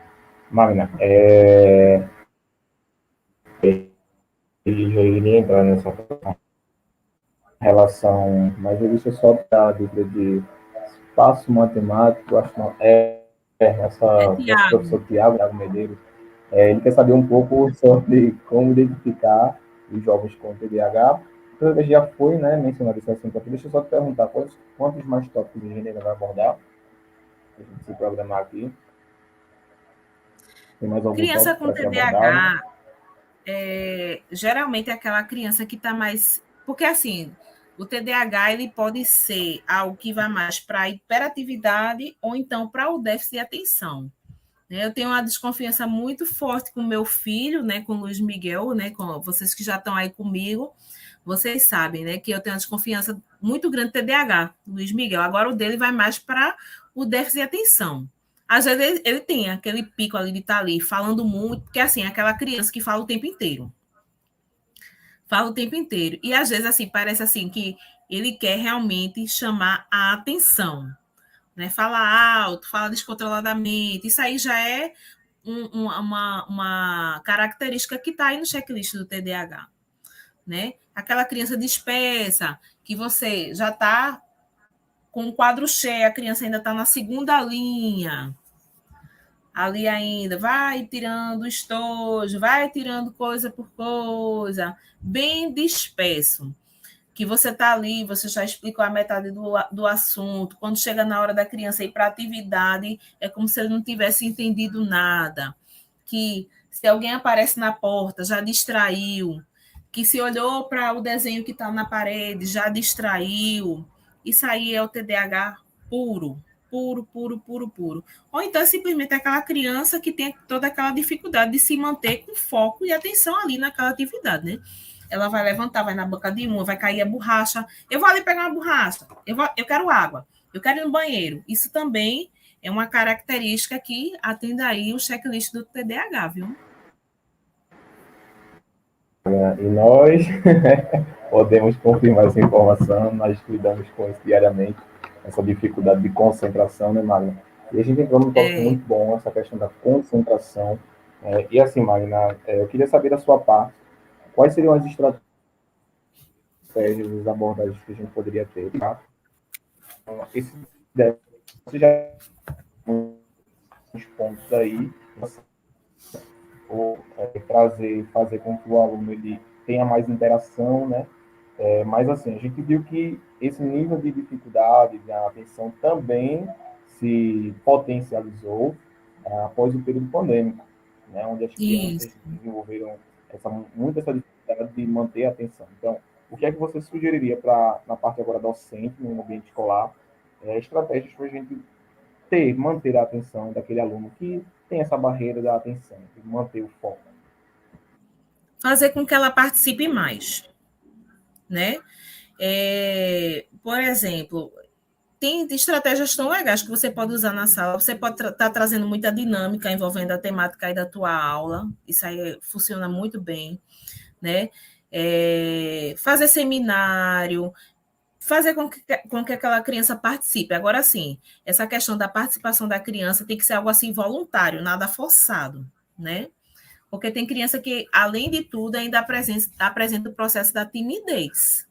Magna, ele já iria entrar nessa relação, mas eu deixa só para a dúvida de espaço matemático, acho que não, É, nosso Tiago, professor Tiago Medeiros, ele quer saber um pouco sobre como identificar os jovens com TDAH. Então, já foi, né, mencionado esse assunto aqui. Deixa eu só te perguntar quantos mais tópicos a gente ainda vai abordar, para a gente se programar aqui. Tem mais algum criança tópico com para ser abordado? TDAH, geralmente é aquela criança que está mais. Porque, assim, o TDAH ele pode ser algo que vai mais para a hiperatividade ou então para o déficit de atenção. Né? Eu tenho uma desconfiança muito forte com meu filho, né, com o Luiz Miguel, né, com vocês que já estão aí comigo, vocês sabem, né, que eu tenho uma desconfiança muito grande do TDAH, Luiz Miguel. Agora o dele vai mais para o déficit de atenção. Às vezes ele tem aquele pico ali de estar ali falando muito, porque assim, é aquela criança que fala o tempo inteiro. Fala o tempo inteiro. E às vezes assim, parece assim que ele quer realmente chamar a atenção, né? Fala alto, fala descontroladamente. Isso aí já é uma característica que está aí no checklist do TDAH, né? Aquela criança dispersa, que você já está com o quadro cheio, a criança ainda está na segunda linha, ali ainda, vai tirando estojo, vai tirando coisa por coisa, bem disperso. Que você está ali, você já explicou a metade do assunto, quando chega na hora da criança ir para a atividade, é como se ele não tivesse entendido nada, que se alguém aparece na porta, já distraiu, que se olhou para o desenho que está na parede, já distraiu. Isso aí é o TDAH puro, puro, puro, puro, puro. Ou então, simplesmente, aquela criança que tem toda aquela dificuldade de se manter com foco e atenção ali naquela atividade, né? Ela vai levantar, vai na boca de uma, vai cair a borracha. Eu vou ali pegar uma borracha, eu quero água, eu quero ir no banheiro. Isso também é uma característica que atende aí o checklist do TDAH, viu? E nós podemos confirmar essa informação, nós lidamos com isso diariamente, essa dificuldade de concentração, né, Magna? E a gente entrou num tópico É, muito bom, essa questão da concentração. E assim, Magna, eu queria saber da sua parte, quais seriam as estratégias, as abordagens que a gente poderia ter, tá? Então, você já uns pontos aí, ou fazer com que o aluno ele tenha mais interação, né? Mas assim, a gente viu que esse nível de dificuldade da atenção também se potencializou após o período pandêmico, né? Onde as crianças isso. desenvolveram muito essa dificuldade de manter a atenção. Então, o que é que você sugeriria para na parte agora docente, no ambiente escolar, estratégias para a gente manter a atenção daquele aluno que tem essa barreira da atenção, de manter o foco. Fazer com que ela participe mais, né? Por exemplo, tem estratégias tão legais que você pode usar na sala. Você pode estar trazendo muita dinâmica envolvendo a temática aí da tua aula. Isso aí funciona muito bem, né? Fazer seminário, fazer com que aquela criança participe. Agora, sim, essa questão da participação da criança tem que ser algo assim voluntário, nada forçado, né? Porque tem criança que, além de tudo, ainda apresenta o processo da timidez.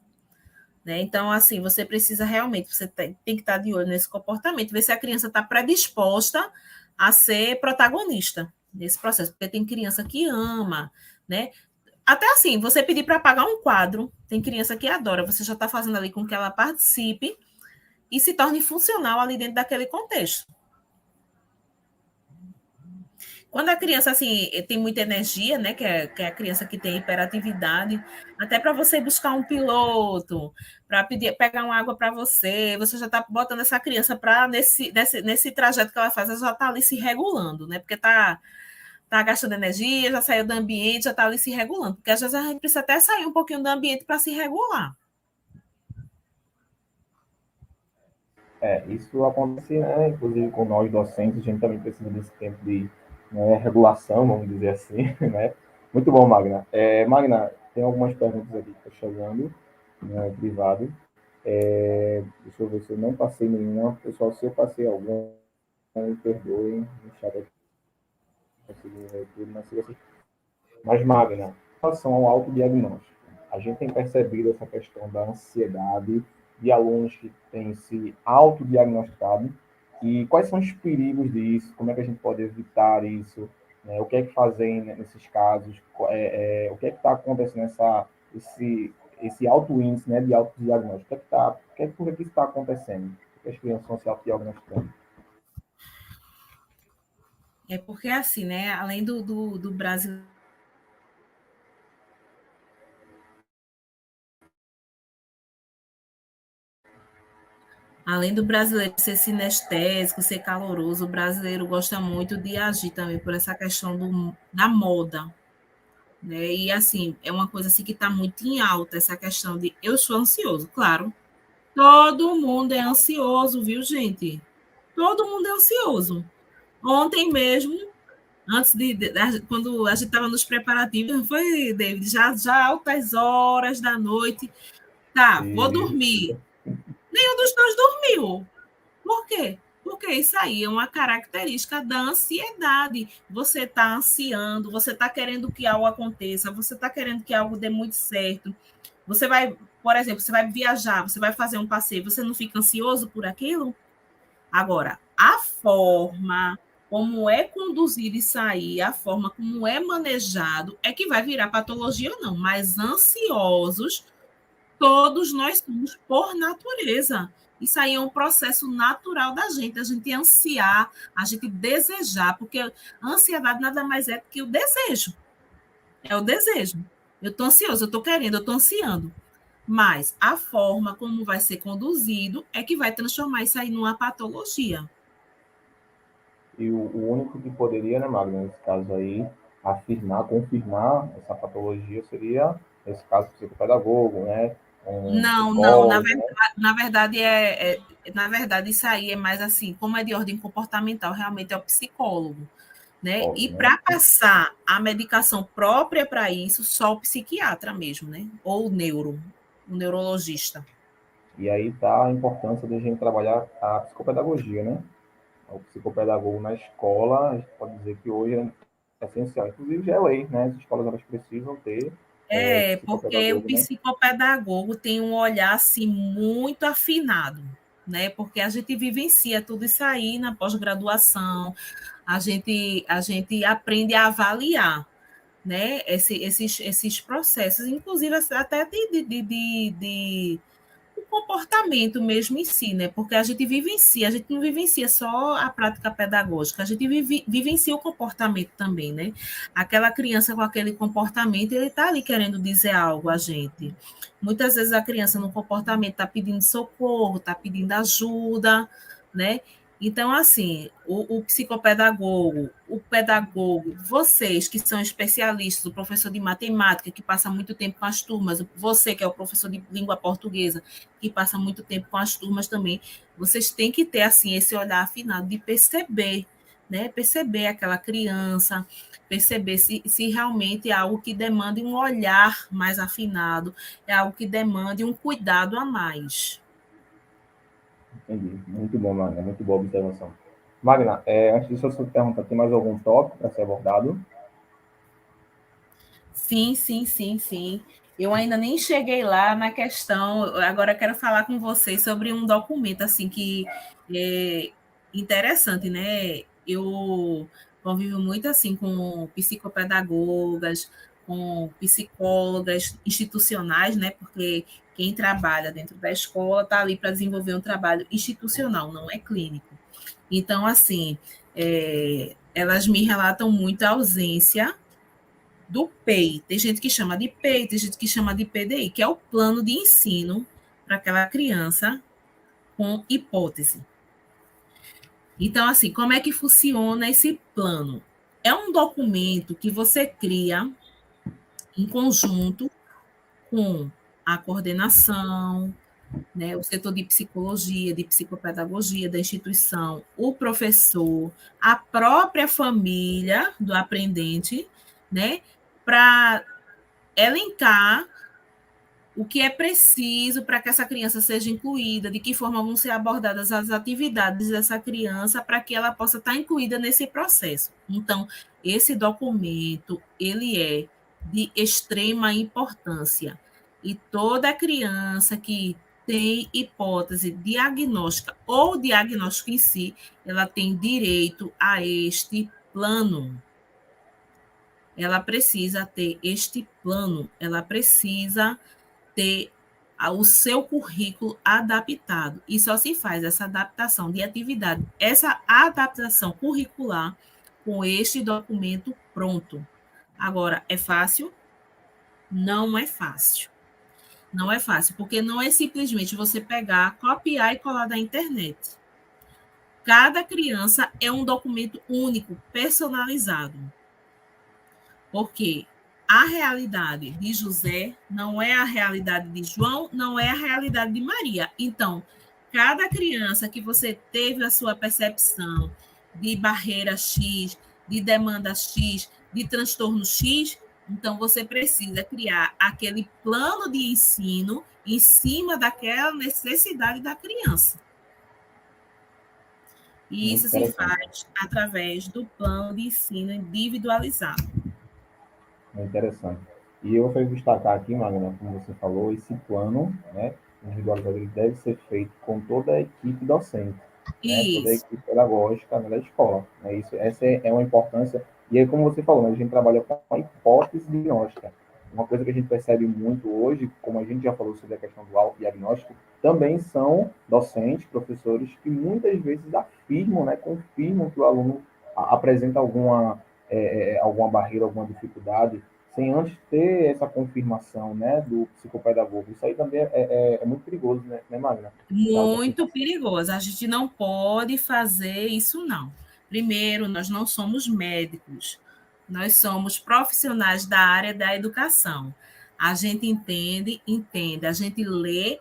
Né? Então, assim, você precisa realmente, você tem que estar de olho nesse comportamento, ver se a criança está predisposta a ser protagonista nesse processo, porque tem criança que ama, né? Até assim, você pedir para apagar um quadro, tem criança que adora, você já está fazendo ali com que ela participe e se torne funcional ali dentro daquele contexto. Quando a criança assim tem muita energia, né, que é a criança que tem hiperatividade, até para você buscar um piloto, para pegar uma água para você, você já está botando essa criança para nesse trajeto que ela faz, ela já está ali se regulando, né? Porque tá gastando energia, já saiu do ambiente, já está ali se regulando, porque às vezes a gente precisa até sair um pouquinho do ambiente para se regular. Isso acontece, né, inclusive com nós docentes, a gente também precisa desse tempo de, né, regulação, vamos dizer assim, né? Muito bom, Magna. Magna, tem algumas perguntas aqui que estão chegando, né, privado. Deixa eu ver se eu não passei nenhuma. Pessoal, se eu passei alguma, me perdoem, no chat aqui, consegui ver tudo, mas se você... Mas, Magna, em relação ao autodiagnóstico, a gente tem percebido essa questão da ansiedade de alunos que têm se autodiagnosticado e quais são os perigos disso, como é que a gente pode evitar isso, né? O que é que fazer nesses casos, o que é que está acontecendo esse alto índice, né, de autodiagnóstico, por que isso está acontecendo? Por que as crianças estão se autodiagnosticando? É porque assim, né, além do Brasil além do brasileiro ser sinestésico, ser caloroso, o brasileiro gosta muito de agir também por essa questão da moda. Né? E assim, é uma coisa assim que está muito em alta, essa questão de eu sou ansioso, claro. Todo mundo é ansioso, viu, gente? Todo mundo é ansioso. Ontem mesmo, antes quando a gente estava nos preparativos, foi, David, já altas horas da noite. Tá, vou E dormir. Nenhum dos dois dormiu. Por quê? Porque isso aí é uma característica da ansiedade. Você está ansiando, você está querendo que algo aconteça, você está querendo que algo dê muito certo. Você vai, por exemplo, você vai viajar, você vai fazer um passeio, você não fica ansioso por aquilo? Agora, a forma como é conduzido isso aí, a forma como é manejado, é que vai virar patologia ou não. Mas ansiosos todos nós somos por natureza. Isso aí é um processo natural da gente, a gente ansiar, a gente desejar, porque a ansiedade nada mais é do que o desejo. É o desejo. Eu estou ansioso, eu estou querendo, eu estou ansiando. Mas a forma como vai ser conduzido é que vai transformar isso aí numa patologia. o único que poderia, né, Magno, nesse caso aí, confirmar essa patologia seria, nesse caso, o psicopedagogo, né? Um Não, psicólogo, na verdade, isso aí é mais assim, como é de ordem comportamental, realmente é o psicólogo. Né? E né? para passar a medicação própria para isso, só o psiquiatra mesmo, né? Ou o neurologista. E aí está a importância de a gente trabalhar a psicopedagogia, né? O psicopedagogo na escola, a gente pode dizer que hoje é essencial. Inclusive já é lei, né? As escolas elas precisam ter Porque o psicopedagogo, né? psicopedagogo tem um olhar assim muito afinado, né? Porque a gente vivencia tudo isso aí na pós-graduação, a gente aprende a avaliar, né? Esses processos, inclusive até de comportamento mesmo em si, né? Porque a gente vivencia, a gente não vivencia só a prática pedagógica, a gente vivencia o comportamento também, né? Aquela criança com aquele comportamento, ele está ali querendo dizer algo a gente. Muitas vezes a criança no comportamento está pedindo socorro, está pedindo ajuda, né? Então, assim, o psicopedagogo, o pedagogo, vocês que são especialistas, o professor de matemática, que passa muito tempo com as turmas, você que é o professor de língua portuguesa, que passa muito tempo com as turmas também, vocês têm que ter, assim, esse olhar afinado de perceber, né? Perceber aquela criança, perceber se realmente é algo que demande um olhar mais afinado, é algo que demande um cuidado a mais. Entendi. Muito bom, Magna. Muito boa observação. Magna, antes disso, eu só perguntar, tem mais algum tópico para ser abordado? Sim, sim, sim, sim. Eu ainda nem cheguei lá na questão. Agora quero falar com vocês sobre um documento assim que é interessante, né? Eu convivo muito assim com psicopedagogas, com psicólogas institucionais, né? Porque quem trabalha dentro da escola está ali para desenvolver um trabalho institucional, não é clínico. Então, assim, elas me relatam muito a ausência do PEI. Tem gente que chama de PEI, tem gente que chama de PDI, que é o plano de ensino para aquela criança com hipótese. Então, assim, como é que funciona esse plano? É um documento que você cria em conjunto com a coordenação, né, o setor de psicologia, de psicopedagogia da instituição, o professor, a própria família do aprendente, né, para elencar o que é preciso para que essa criança seja incluída, de que forma vão ser abordadas as atividades dessa criança para que ela possa estar incluída nesse processo. Então, esse documento, ele é de extrema importância. E toda criança que tem hipótese diagnóstica ou diagnóstico em si, ela tem direito a este plano. Ela precisa ter este plano, ela precisa ter o seu currículo adaptado. E só se faz essa adaptação de atividade, essa adaptação curricular com este documento pronto. Agora, é fácil? Não é fácil. Não é fácil, porque não é simplesmente você pegar, copiar e colar da internet. Cada criança é um documento único, personalizado. Porque a realidade de José não é a realidade de João, não é a realidade de Maria. Então, cada criança que você teve a sua percepção de barreira X, de demanda X, de transtorno X, então você precisa criar aquele plano de ensino em cima daquela necessidade da criança. E Muito isso se interessante. faz através do plano de ensino individualizado. Muito interessante. E eu vou destacar aqui, Magna, como você falou, esse plano, né, individualizado, ele deve ser feito com toda a equipe docente, né, toda a Isso. equipe pedagógica, né, da escola. Né, isso, essa é uma importância. E aí, como você falou, né, a gente trabalha com a hipótese diagnóstica. Uma coisa que a gente percebe muito hoje, como a gente já falou sobre a questão do autodiagnóstico, também são docentes, professores, que muitas vezes afirmam, né, confirmam que o aluno apresenta alguma barreira, alguma dificuldade, sem antes ter essa confirmação, né, do psicopedagogo. Isso aí também é muito perigoso, né, Magna? Muito perigoso. A gente não pode fazer isso, não. Primeiro, nós não somos médicos, nós somos profissionais da área da educação. A gente entende, a gente lê,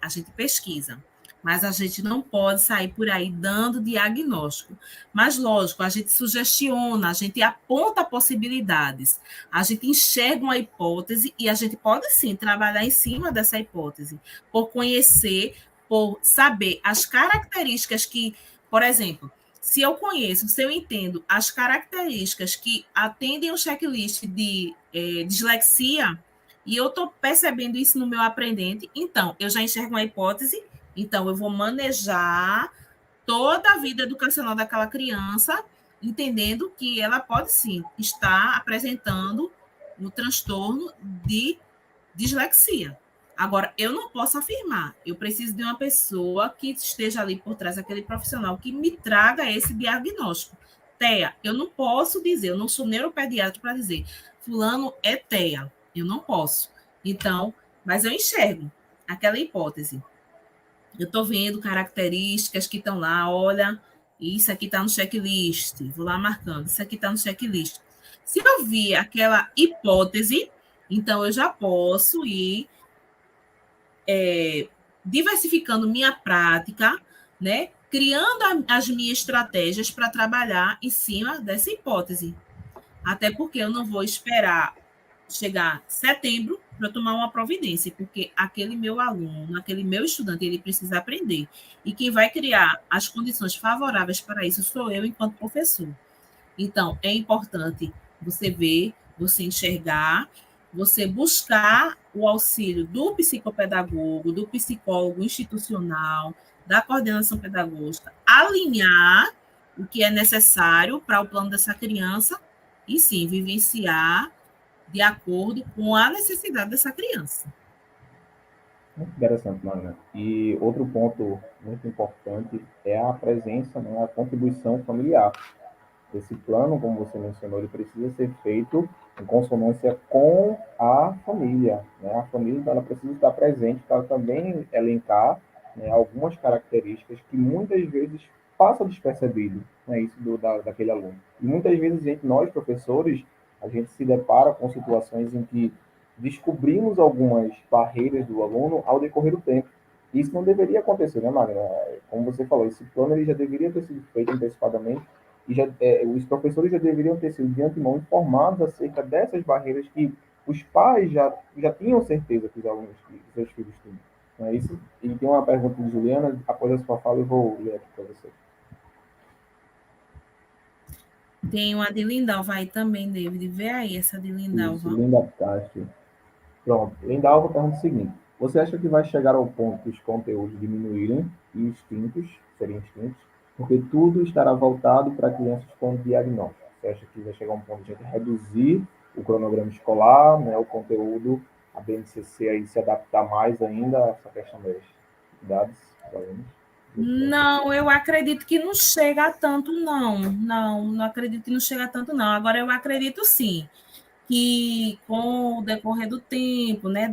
a gente pesquisa. Mas a gente não pode sair por aí dando diagnóstico. Mas, lógico, a gente sugestiona, a gente aponta possibilidades, a gente enxerga uma hipótese e a gente pode sim trabalhar em cima dessa hipótese, por conhecer, por saber as características que, por exemplo, se eu conheço, se eu entendo as características que atendem o checklist de dislexia, e eu estou percebendo isso no meu aprendente, então eu já enxergo uma hipótese, então eu vou manejar toda a vida educacional daquela criança, entendendo que ela pode sim estar apresentando um transtorno de dislexia. Agora, eu não posso afirmar. Eu preciso de uma pessoa que esteja ali por trás, aquele profissional que me traga esse diagnóstico. TEA, eu não posso dizer, eu não sou neuropediatra para dizer, fulano é TEA. Eu não posso. Então, mas eu enxergo aquela hipótese. Eu estou vendo características que estão lá, olha, isso aqui está no checklist, vou lá marcando, isso aqui está no checklist. Se eu vi aquela hipótese, então eu já posso ir diversificando minha prática, né? Criando as minhas estratégias para trabalhar em cima dessa hipótese. Até porque eu não vou esperar chegar setembro para tomar uma providência, porque aquele meu aluno, aquele meu estudante, ele precisa aprender. E quem vai criar as condições favoráveis para isso sou eu, enquanto professor. Então, é importante você ver, você enxergar, você buscar o auxílio do psicopedagogo, do psicólogo institucional, da coordenação pedagógica, alinhar o que é necessário para o plano dessa criança e, sim, vivenciar de acordo com a necessidade dessa criança. Muito interessante, Magna. E outro ponto muito importante é a presença, né, a contribuição familiar. Esse plano, como você mencionou, ele precisa ser feito em consonância com a família, né? A família ela precisa estar presente para também elencar, né, algumas características que muitas vezes passa despercebido, né, isso daquele aluno. E muitas vezes nós professores a gente se depara com situações em que descobrimos algumas barreiras do aluno ao decorrer do tempo. Isso não deveria acontecer, né, Magna? Como você falou, esse plano ele já deveria ter sido feito antecipadamente e os professores já deveriam ter sido de antemão informados acerca dessas barreiras que os pais já tinham certeza que os alunos, que seus filhos tinham. Não é isso? E tem uma pergunta de Juliana, após a sua fala eu vou ler aqui para você. Tem uma de Lindalva aí também, David. Vê aí essa de Lindalva. Isso, Linda Castro. Pronto, Lindalva pergunta o seguinte: você acha que vai chegar ao ponto que os conteúdos diminuírem e serem extintos, porque tudo estará voltado para crianças com diagnóstico? Você acha que vai chegar a um ponto de a gente reduzir o cronograma escolar, né, o conteúdo, a BNCC aí se adaptar mais ainda a essa questão das atividades dos alunos? Não, eu acredito que não chega a tanto, não. Não acredito que não chega a tanto, não. Agora, eu acredito sim que com o decorrer do tempo, né,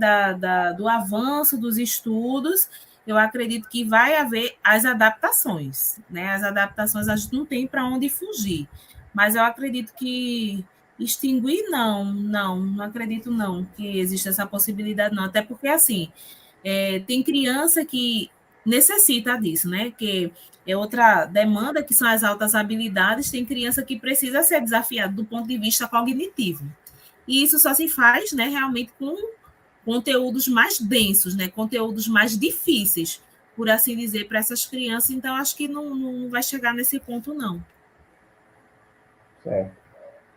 do avanço dos estudos, eu acredito que vai haver as adaptações, né? As adaptações a gente não tem para onde fugir, mas eu acredito que extinguir, não acredito não que existe essa possibilidade, não, até porque, assim, tem criança que necessita disso, né? Que é outra demanda, que são as altas habilidades, tem criança que precisa ser desafiada do ponto de vista cognitivo. E isso só se faz, né, realmente com conteúdos mais densos, né, conteúdos mais difíceis, por assim dizer, para essas crianças. Então, acho que não vai chegar nesse ponto, não. Certo.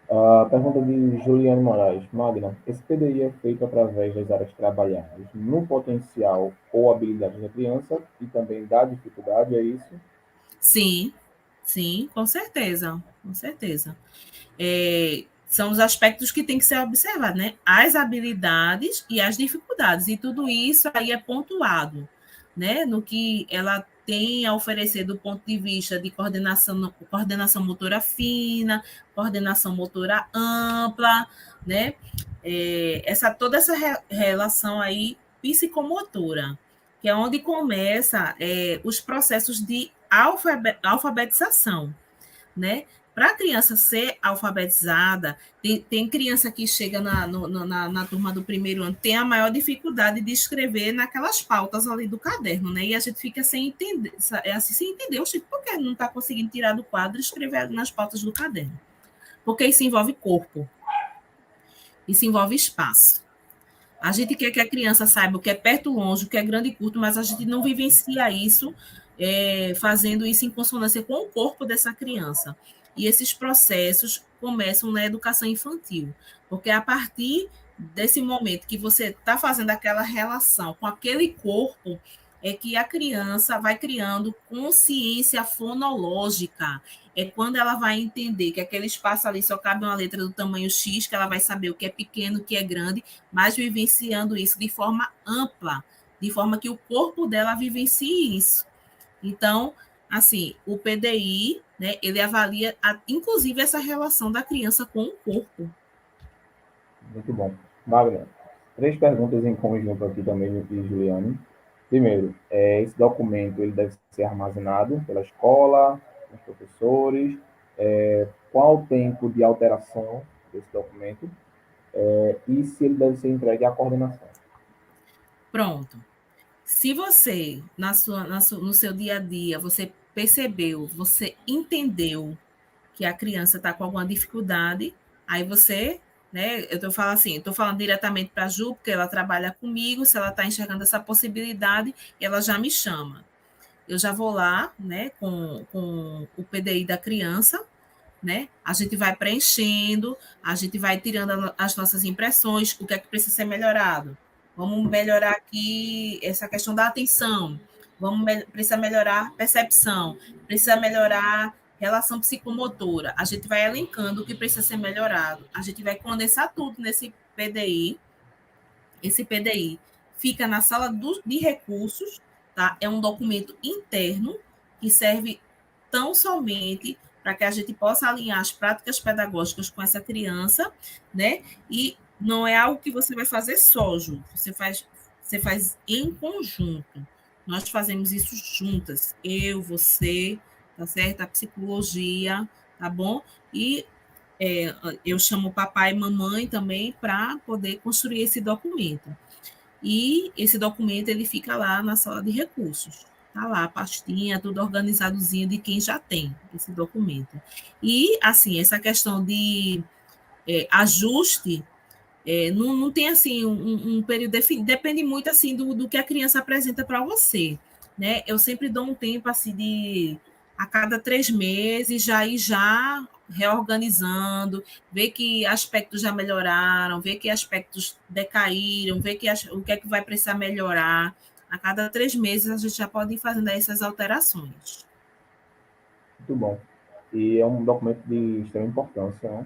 A pergunta de Juliane Moraes. Magna, esse PDI é feito através das áreas trabalhadas no potencial ou habilidade da criança e também da dificuldade, é isso? Sim, sim, com certeza, com certeza. São os aspectos que tem que ser observados, né? As habilidades e as dificuldades, e tudo isso aí é pontuado, né? No que ela tem a oferecer do ponto de vista de coordenação motora fina, coordenação motora ampla, né? Toda essa relação aí psicomotora, que é onde começa os processos de alfabetização, né? Para a criança ser alfabetizada, tem criança que chega na turma do primeiro ano, tem a maior dificuldade de escrever naquelas pautas ali do caderno, né? E a gente fica sem entender, assim, sem entender, por que não está conseguindo tirar do quadro e escrever ali nas pautas do caderno? Porque isso envolve corpo, isso envolve espaço. A gente quer que a criança saiba o que é perto, longe, o que é grande e curto, mas a gente não vivencia isso fazendo isso em consonância com o corpo dessa criança. E esses processos começam na educação infantil, porque a partir desse momento que você está fazendo aquela relação com aquele corpo, é que a criança vai criando consciência fonológica. É quando ela vai entender que aquele espaço ali só cabe uma letra do tamanho X, que ela vai saber o que é pequeno, o que é grande, mas vivenciando isso de forma ampla, de forma que o corpo dela vivencie isso. Então, assim, o PDI, né, ele avalia, inclusive, essa relação da criança com o corpo. Muito bom. Magna, 3 perguntas em conjunto aqui também de Juliane. Primeiro, esse documento ele deve ser armazenado pela escola, os professores. Qual o tempo de alteração desse documento? E se ele deve ser entregue à coordenação? Pronto. Se você, no seu dia a dia, você percebeu, você entendeu que a criança está com alguma dificuldade, aí você, né, eu estou falando diretamente para a Ju, porque ela trabalha comigo, se ela está enxergando essa possibilidade, ela já me chama. Eu já vou lá, né, com o PDI da criança, né? A gente vai preenchendo, a gente vai tirando as nossas impressões, o que é que precisa ser melhorado. Vamos melhorar aqui essa questão da atenção, precisa melhorar percepção, precisa melhorar relação psicomotora. A gente vai elencando o que precisa ser melhorado, a gente vai condensar tudo nesse PDI. Esse PDI fica na sala de recursos, tá? É um documento interno que serve tão somente para que a gente possa alinhar as práticas pedagógicas com essa criança, né? E não é algo que você vai fazer só, Ju. Você faz em conjunto. Nós fazemos isso juntas. Eu, você, tá certo? A psicologia, tá bom? E eu chamo papai e mamãe também para poder construir esse documento. E esse documento ele fica lá na sala de recursos. Tá lá a pastinha, tudo organizadozinho de quem já tem esse documento. E, assim, essa questão de ajuste, não tem, assim, um período definido, depende muito, assim, do que a criança apresenta para você, né? Eu sempre dou um tempo, assim, de a cada 3 meses, já ir já reorganizando, ver que aspectos já melhoraram, ver que aspectos decaíram, ver o que é que vai precisar melhorar. A cada 3 meses a gente já pode ir fazendo essas alterações. Muito bom. E é um documento de extrema importância, né?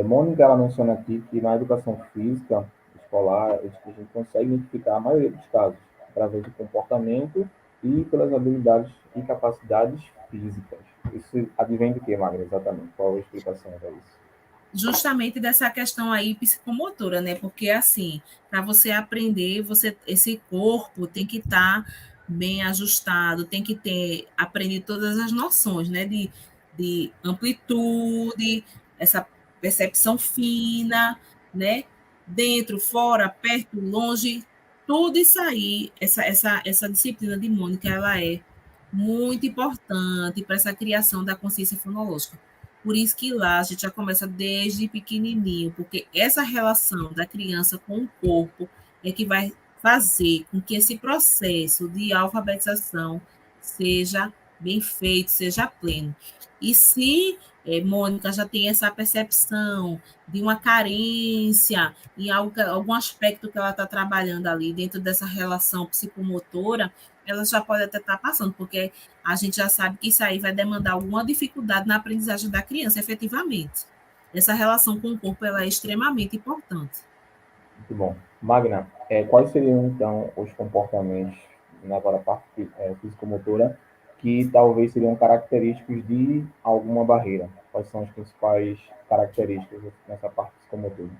Mônica, ela menciona aqui que na educação física escolar, a gente consegue identificar a maioria dos casos através do comportamento e pelas habilidades e capacidades físicas. Isso advém de quê, Magna, exatamente? Qual a explicação para isso? Justamente dessa questão aí psicomotora, né? Porque, assim, para você aprender, esse corpo tem que estar bem ajustado, tem que ter aprendido todas as noções, né? De amplitude, essa percepção fina, né? Dentro, fora, perto, longe, tudo isso aí, essa disciplina de Mônica, ela é muito importante para essa criação da consciência fonológica. Por isso que lá a gente já começa desde pequenininho, porque essa relação da criança com o corpo é que vai fazer com que esse processo de alfabetização seja bem feito, seja pleno. E se Mônica já tem essa percepção de uma carência em algum aspecto que ela está trabalhando ali dentro dessa relação psicomotora, ela já pode até estar passando, porque a gente já sabe que isso aí vai demandar alguma dificuldade na aprendizagem da criança, efetivamente. Essa relação com o corpo ela é extremamente importante. Muito bom. Magna, quais seriam, então, os comportamentos, agora a parte físico-motora, que talvez seriam característicos de alguma barreira? Quais são as principais características nessa parte psicomotora?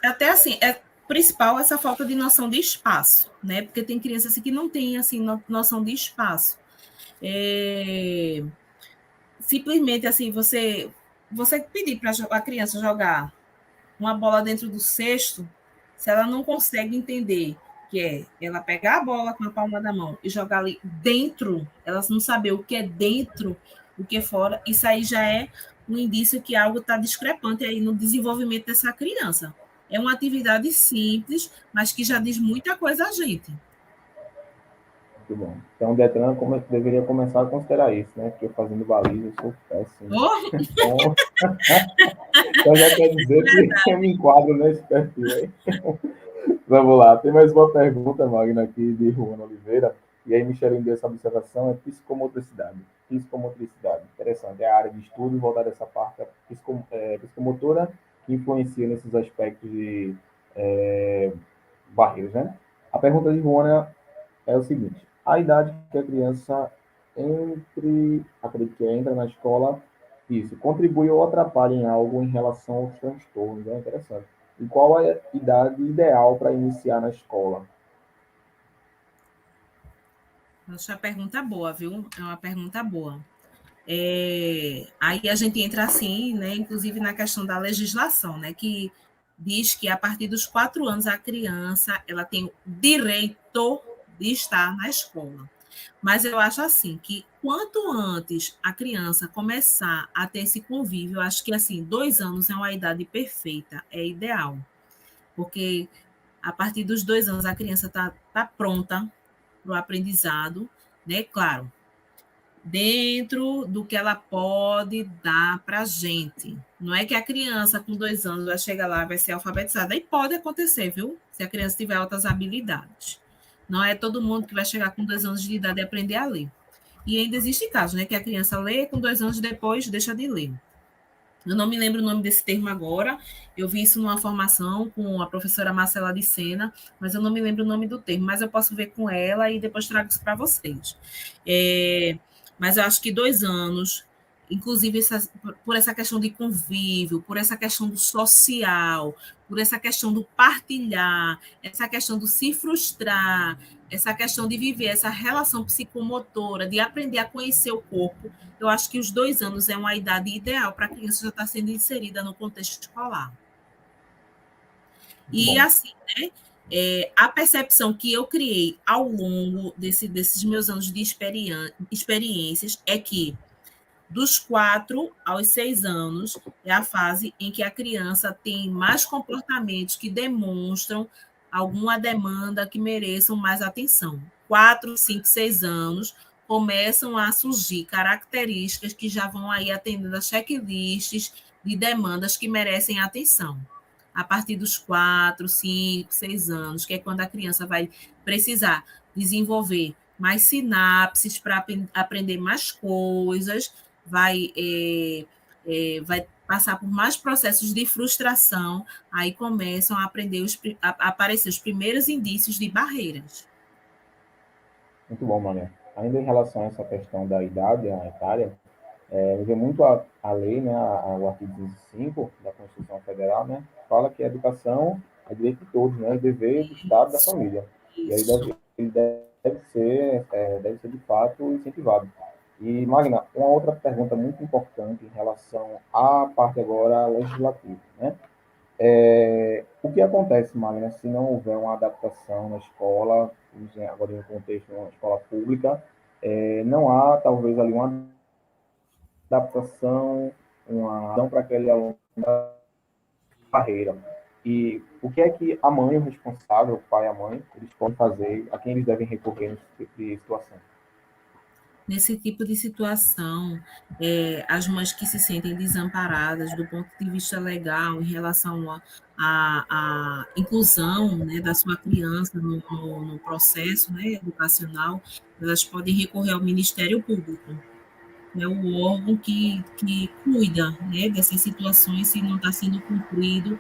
Até assim, principal essa falta de noção de espaço, né? Porque tem crianças assim, que não têm assim, noção de espaço. Simplesmente assim, você pedir para a criança jogar uma bola dentro do cesto, se ela não consegue entender que é ela pegar a bola com a palma da mão e jogar ali dentro, elas não saber o que é dentro, o que é fora, isso aí já é um indício que algo está discrepante aí no desenvolvimento dessa criança. É uma atividade simples, mas que já diz muita coisa a gente. Muito bom. Então, o Detran deveria começar a considerar isso, né? Porque eu fazendo baliza, eu sou péssimo. Oh! Então já quer dizer que eu me enquadro nesse perfil aí. Vamos lá, tem mais uma pergunta, Magna, aqui de Juan Oliveira. E aí, Michele, deu essa observação, é psicomotricidade. Psicomotricidade, interessante. É a área de estudo voltada a essa parte psicomotora que influencia nesses aspectos de barreiras, né? A pergunta de Juana é o seguinte: a idade que a criança acredito que entra na escola, isso, contribui ou atrapalha em algo em relação aos transtornos, é interessante. E qual é a idade ideal para iniciar na escola? Acho a pergunta boa, viu? É uma pergunta boa. Aí a gente entra assim, né, inclusive na questão da legislação, né, que diz que a partir dos 4 anos a criança ela tem o direito de estar na escola. Mas eu acho assim que quanto antes a criança começar a ter esse convívio, eu acho que assim 2 anos é uma idade perfeita, é ideal, porque a partir dos 2 anos a criança tá pronta para o aprendizado, né? Claro, dentro do que ela pode dar para a gente. Não é que a criança com 2 anos vai chegar lá e vai ser alfabetizada. E pode acontecer, viu? Se a criança tiver altas habilidades. Não é todo mundo que vai chegar com 2 anos de idade e aprender a ler. E ainda existe casos, né? Que a criança lê com 2 anos depois deixa de ler. Eu não me lembro o nome desse termo agora. Eu vi isso numa formação com a professora Marcela de Sena, mas eu não me lembro o nome do termo. Mas eu posso ver com ela e depois trago isso para vocês. Mas eu acho que 2 anos, inclusive por essa questão de convívio, por essa questão do social, por essa questão do partilhar, essa questão do se frustrar, essa questão de viver essa relação psicomotora, de aprender a conhecer o corpo, eu acho que os 2 anos é uma idade ideal para a criança já estar sendo inserida no contexto escolar. Muito E bom. assim, né? A percepção que eu criei ao longo desses meus anos de experiências é que dos 4 aos 6 anos é a fase em que a criança tem mais comportamentos que demonstram alguma demanda que mereçam mais atenção. 4, 5, 6 anos começam a surgir características que já vão aí atendendo a checklists de demandas que merecem atenção. A partir dos 4, 5, 6 anos, que é quando a criança vai precisar desenvolver mais sinapses para aprender mais coisas, vai passar por mais processos de frustração, aí começam a aparecer os primeiros indícios de barreiras. Muito bom, Mané. Ainda em relação a essa questão da idade, a etária, eu vejo muito a lei, né, o artigo 25 da Constituição Federal, né, fala que a educação é direito de todos, né, é dever do Estado e da família. E aí ele deve ser de fato incentivado. E, Magna, uma outra pergunta muito importante em relação à parte agora legislativa, né? O que acontece, Magna, se não houver uma adaptação na escola, agora no contexto de uma escola pública, não há talvez ali uma adaptação, uma para aquele aluno da carreira. E o que é que a mãe, o responsável, o pai e a mãe, eles podem fazer, a quem eles devem recorrer nesse tipo de situação? Nesse tipo de situação, as mães que se sentem desamparadas do ponto de vista legal em relação à inclusão, né, da sua criança no processo, né, educacional, elas podem recorrer ao Ministério Público, é o órgão que cuida, né, dessas situações se não está sendo cumprido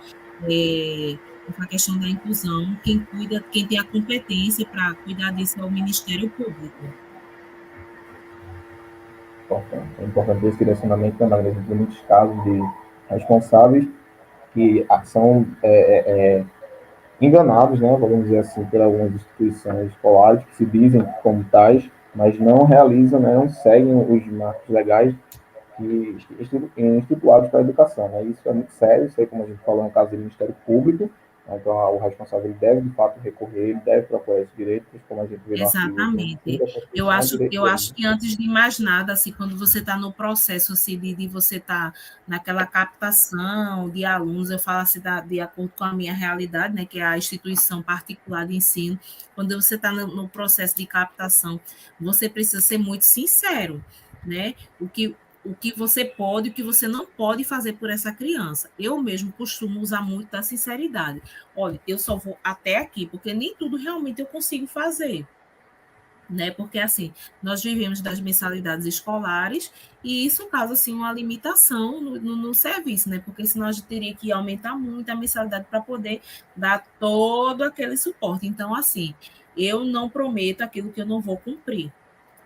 essa questão da inclusão. Quem cuida, quem tem a competência para cuidar disso é o Ministério Público. É importante esse direcionamento também. A gente tem muitos casos de responsáveis que são enganados, né, vamos dizer assim, por algumas instituições escolares que se dizem como tais, mas não realizam, né, não seguem os marcos legais estipulados para a educação. Né? Isso é muito sério, isso aí, como a gente falou, é um caso do Ministério Público, né? Então o responsável deve, de fato, recorrer, ele deve procurar esses direitos, como a gente vê no artigo 25 Exatamente. da Eu Constituição, acho, direito eu deles. acho que antes de mais nada, assim, quando você está no processo assim, de você estar naquela captação de alunos, eu falo assim, de acordo com a minha realidade, né, que é a instituição particular de ensino, quando você está no processo de captação, você precisa ser muito sincero, né? o que você pode e o que você não pode fazer por essa criança. Eu mesmo costumo usar muito da sinceridade. Olha, eu só vou até aqui, porque nem tudo realmente eu consigo fazer. Né? Porque assim, nós vivemos das mensalidades escolares e isso causa assim uma limitação no serviço, né? Porque senão a gente teria que aumentar muito a mensalidade para poder dar todo aquele suporte. Então, assim, eu não prometo aquilo que eu não vou cumprir.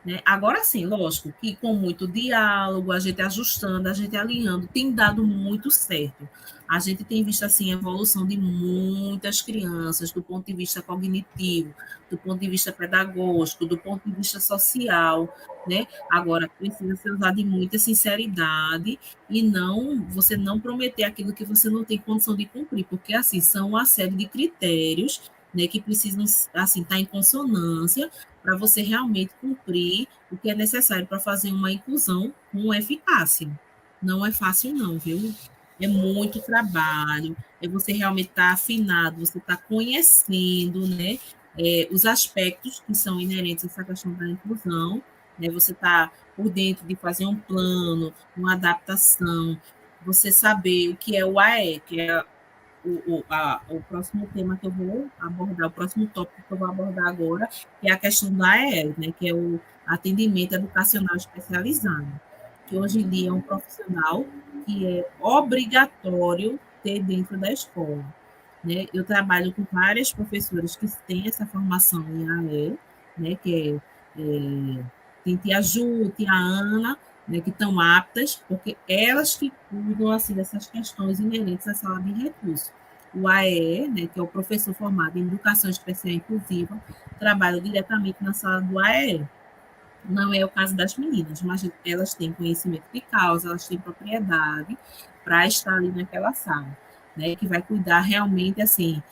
Né? Agora sim, lógico que com muito diálogo, a gente ajustando, a gente alinhando, tem dado muito certo. A gente tem visto assim a evolução de muitas crianças do ponto de vista cognitivo, do ponto de vista pedagógico, do ponto de vista social, né? Agora precisa ser usado de muita sinceridade e não você não prometer aquilo que você não tem condição de cumprir, porque assim são uma série de critérios, né, que precisam assim estar em consonância para você realmente cumprir o que é necessário para fazer uma inclusão com eficácia. Não é fácil, não, viu? É muito trabalho, é você realmente estar afinado, você está conhecendo, né, os aspectos que são inerentes a essa questão da inclusão, né, você está por dentro de fazer um plano, uma adaptação, você saber o que é o AE, que é o próximo tema que eu vou abordar, o próximo tópico que eu vou abordar agora, que é a questão da AEL, né, que é o atendimento educacional especializado, que hoje em dia é um profissional que é obrigatório ter dentro da escola. Né? Eu trabalho com várias professoras que têm essa formação em AE, né, que tem tia Ju, tia Ana, né, que estão aptas, porque elas que cuidam assim, dessas questões inerentes à sala de recursos. O AE, né, que é o professor formado em Educação Especial Inclusiva, trabalha diretamente na sala do AE. Não é o caso das meninas, mas elas têm conhecimento de causa, elas têm propriedade para estar ali naquela sala, né, que vai cuidar realmente assim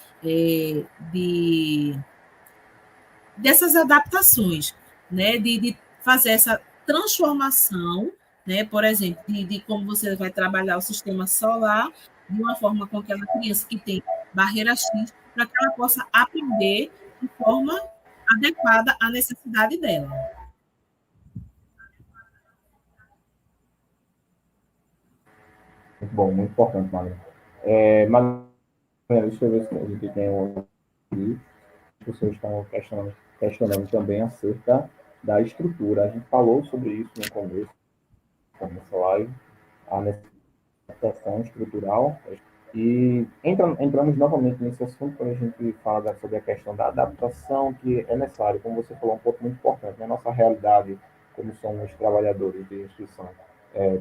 de dessas adaptações, né, de fazer essa transformação, né, por exemplo, de como você vai trabalhar o sistema solar de uma forma com aquela criança que tem barreira X, para que ela possa aprender de forma adequada à necessidade dela. Muito bom, muito importante, Magna. Magna, deixa eu ver se a gente tem outro aqui. As pessoas estão questionando também acerca da estrutura. A gente falou sobre isso no começo, nessa live, a necessitação estrutural. E entramos novamente nesse assunto quando a gente fala sobre a questão da adaptação, que é necessário, como você falou, um ponto muito importante, né? Nossa realidade, como somos trabalhadores de instituição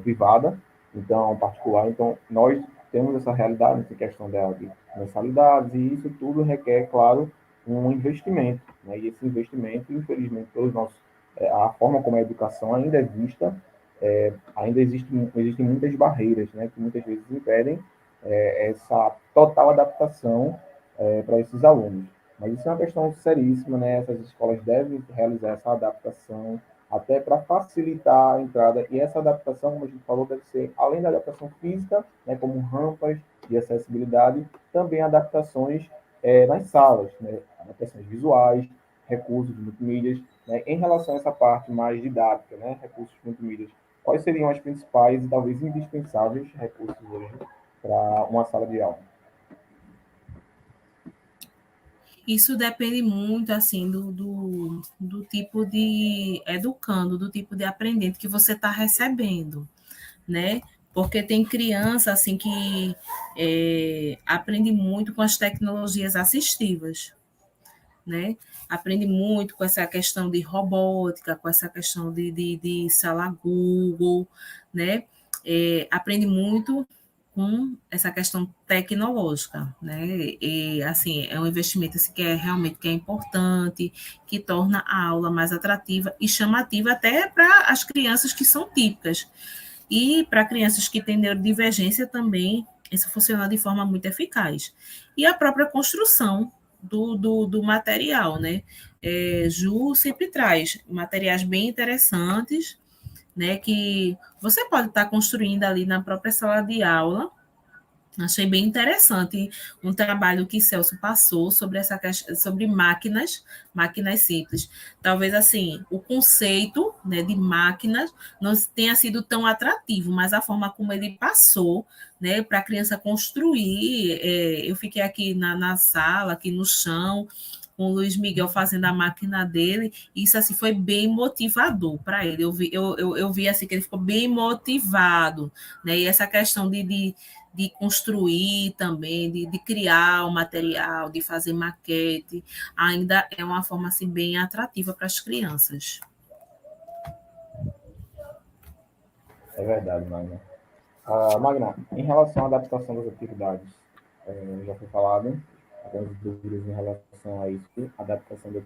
privada, então, particular, então, nós temos essa realidade, essa questão de mensalidades, e isso tudo requer, claro, um investimento, né? E esse investimento, infelizmente, pelos nossos, a forma como a educação ainda é vista, ainda existem muitas barreiras, né, que muitas vezes impedem essa total adaptação para esses alunos. Mas isso é uma questão seríssima, né? Essas escolas devem realizar essa adaptação até para facilitar a entrada. E essa adaptação, como a gente falou, deve ser, além da adaptação física, né, como rampas de acessibilidade, também adaptações nas salas, né? Adaptações visuais, recursos de multimídias, né? Em relação a essa parte mais didática, né? Recursos de multimídias, quais seriam as principais e talvez indispensáveis recursos hoje para uma sala de aula? Isso depende muito assim do tipo de educando, do tipo de aprendente que você está recebendo, né? Porque tem criança assim que aprende muito com as tecnologias assistivas, né? Aprende muito com essa questão de robótica, com essa questão de sala Google, né? Aprende muito com essa questão tecnológica, né? E assim é um investimento assim, que é importante, que torna a aula mais atrativa e chamativa até para as crianças que são típicas. E para crianças que têm neurodivergência também, isso funciona de forma muito eficaz. E a própria construção do material, né? Ju sempre traz materiais bem interessantes, né? Que você pode estar construindo ali na própria sala de aula, Achei bem interessante um trabalho que Celso passou sobre essa questão, sobre máquinas simples. Talvez assim, o conceito, né, de máquinas não tenha sido tão atrativo, mas a forma como ele passou, né, para a criança construir, eu fiquei aqui na sala, aqui no chão, com o Luiz Miguel fazendo a máquina dele, e isso assim foi bem motivador para ele. Eu vi assim que ele ficou bem motivado, né? E essa questão de construir também, de criar o material, de fazer maquete, ainda é uma forma assim, bem atrativa para as crianças. É verdade, Magna. Magna, em relação à adaptação das atividades, já foi falado, algumas dúvidas em relação a isso, adaptação das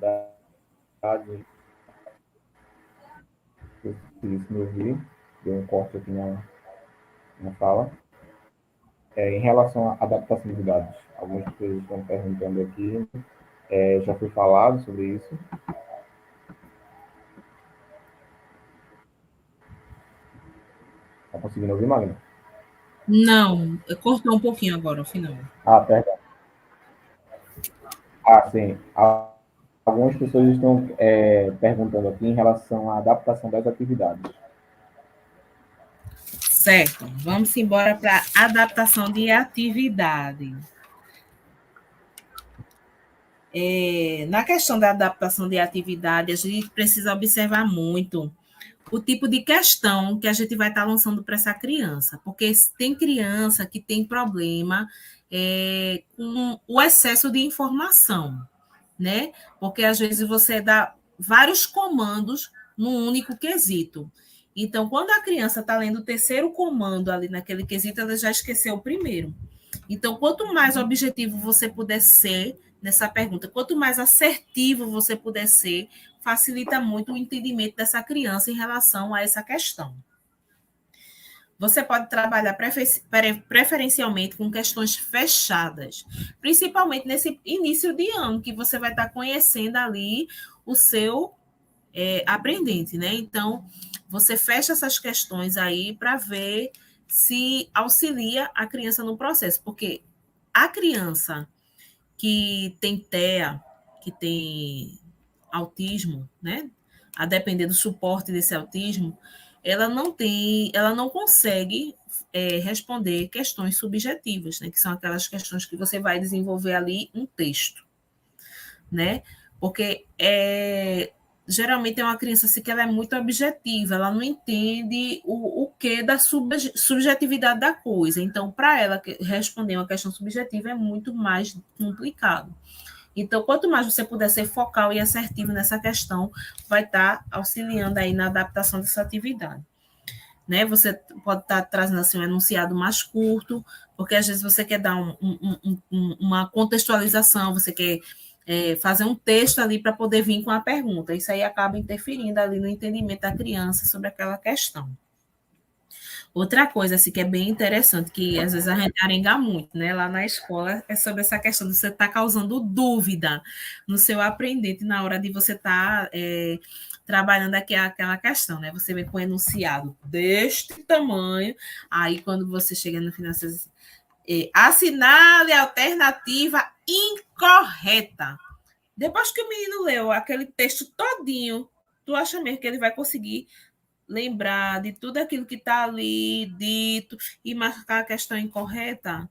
atividades, eu fiz me ouvir, deu um corte aqui na fala. Em relação à adaptação de dados, algumas pessoas estão perguntando aqui, já foi falado sobre isso. Está conseguindo ouvir, Magna? Não, cortou um pouquinho agora, no final. Perdão. Sim. Algumas pessoas estão perguntando aqui em relação à adaptação das atividades. Certo, vamos embora para a adaptação de atividade. Na questão da adaptação de atividade, a gente precisa observar muito o tipo de questão que a gente vai estar lançando para essa criança, porque tem criança que tem problema com o excesso de informação, né? Porque às vezes você dá vários comandos num único quesito. Então, quando a criança está lendo o terceiro comando ali naquele quesito, ela já esqueceu o primeiro. Então, quanto mais objetivo você puder ser nessa pergunta, quanto mais assertivo você puder ser, facilita muito o entendimento dessa criança em relação a essa questão. Você pode trabalhar preferencialmente com questões fechadas, principalmente nesse início de ano, que você vai estar conhecendo ali o seu aprendente, né? Então, você fecha essas questões aí para ver se auxilia a criança no processo, porque a criança que tem TEA, que tem autismo, né? A depender do suporte desse autismo, ela não consegue responder questões subjetivas, né? Que são aquelas questões que você vai desenvolver ali um texto, né? Porque geralmente é uma criança assim, que ela é muito objetiva, ela não entende o que da subjetividade da coisa. Então, para ela responder uma questão subjetiva é muito mais complicado. Então, quanto mais você puder ser focal e assertivo nessa questão, vai estar auxiliando aí na adaptação dessa atividade. Né? Você pode estar trazendo assim, um enunciado mais curto, porque às vezes você quer dar uma contextualização, você quer fazer um texto ali para poder vir com a pergunta. Isso aí acaba interferindo ali no entendimento da criança sobre aquela questão. Outra coisa assim, que é bem interessante, que às vezes a gente arenga muito, né? Lá na escola, é sobre essa questão de você estar causando dúvida no seu aprendente na hora de você estar trabalhando aqui aquela questão, né? Você vem com um enunciado deste tamanho, aí quando você chega no final, você diz, assinale a alternativa incorreta. Depois que o menino leu aquele texto todinho, tu acha mesmo que ele vai conseguir lembrar de tudo aquilo que está ali dito e marcar a questão incorreta?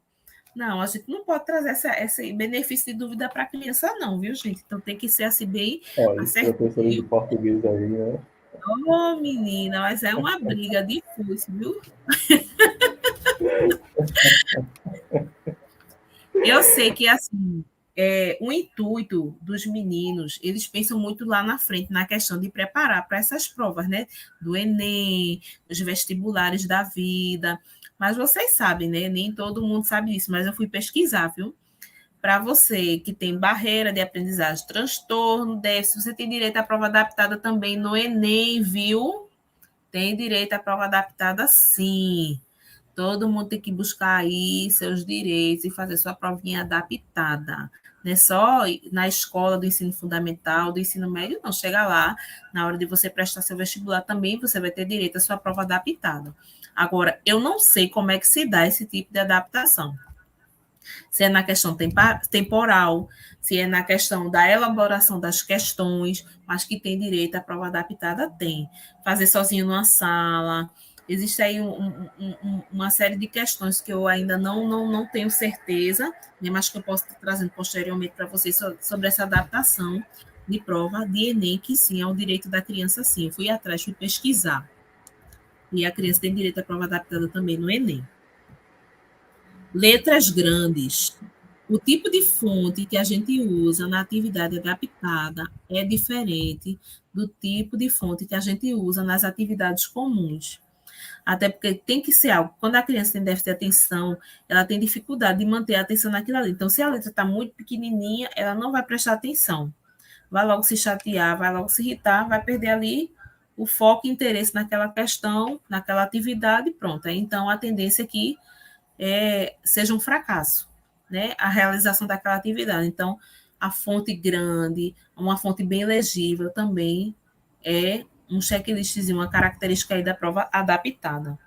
Não, a gente não pode trazer esse benefício de dúvida para a criança, não, viu, gente? Então tem que ser assim, bem Professores de português aí, né? Ô, menina, mas é uma briga difícil, viu? Eu sei que, assim, o intuito dos meninos, eles pensam muito lá na frente, na questão de preparar para essas provas, né? Do Enem, dos vestibulares da vida. Mas vocês sabem, né? Nem todo mundo sabe disso, mas eu fui pesquisar, viu? Para você que tem barreira de aprendizagem, transtorno, déficit, você tem direito à prova adaptada também no Enem, viu? Tem direito à prova adaptada, sim. Todo mundo tem que buscar aí seus direitos e fazer sua provinha adaptada. Não é só na escola do ensino fundamental, do ensino médio, não. Chega lá, na hora de você prestar seu vestibular também, você vai ter direito à sua prova adaptada. Agora, eu não sei como é que se dá esse tipo de adaptação. Se é na questão temporal, se é na questão da elaboração das questões, mas que tem direito à prova adaptada, tem. Fazer sozinho numa sala. Existe aí uma série de questões que eu ainda não tenho certeza, né, mas que eu posso estar trazendo posteriormente para vocês sobre essa adaptação de prova de Enem, que sim, é um direito da criança, sim. Eu fui atrás, fui pesquisar. E a criança tem direito à prova adaptada também no Enem. Letras grandes. O tipo de fonte que a gente usa na atividade adaptada é diferente do tipo de fonte que a gente usa nas atividades comuns. Até porque tem que ser algo. Quando a criança tem déficit de atenção, ela tem dificuldade de manter a atenção naquilo ali. Então, se a letra está muito pequenininha, ela não vai prestar atenção. Vai logo se chatear, vai logo se irritar, vai perder ali o foco e interesse naquela questão, naquela atividade, pronto. Então, a tendência é que seja um fracasso, né? A realização daquela atividade. Então, a fonte grande, uma fonte bem legível também é um checklistzinho, uma característica aí da prova adaptada.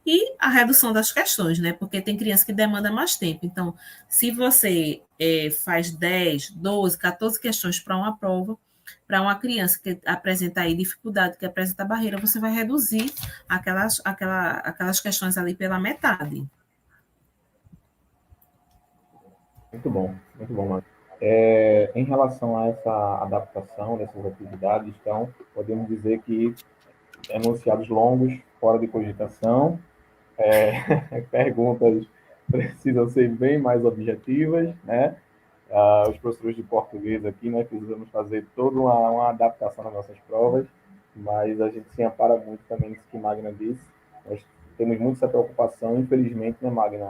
E a redução das questões, né? Porque tem criança que demanda mais tempo. Então, se você faz 10, 12, 14 questões para uma prova, para uma criança que apresenta aí dificuldade, que apresenta barreira, você vai reduzir aquelas questões ali pela metade. Muito bom, Marcos. Em relação a essa adaptação dessas atividades, então, podemos dizer que enunciados longos, fora de cogitação, perguntas precisam ser bem mais objetivas, né? Os professores de português aqui, nós precisamos fazer toda uma adaptação nas nossas provas, mas a gente se ampara muito também nisso que Magna disse. Nós temos muito essa preocupação, infelizmente, né, Magna?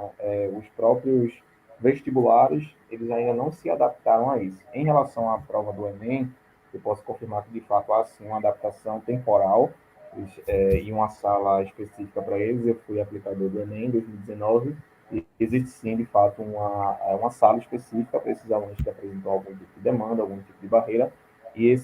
Os próprios vestibulares, eles ainda não se adaptaram a isso. Em relação à prova do Enem, eu posso confirmar que, de fato, há sim uma adaptação temporal em uma sala específica para eles. Eu fui aplicador do Enem em 2019 e existe sim, de fato, uma sala específica para esses alunos que apresentam algum tipo de demanda, algum tipo de barreira, e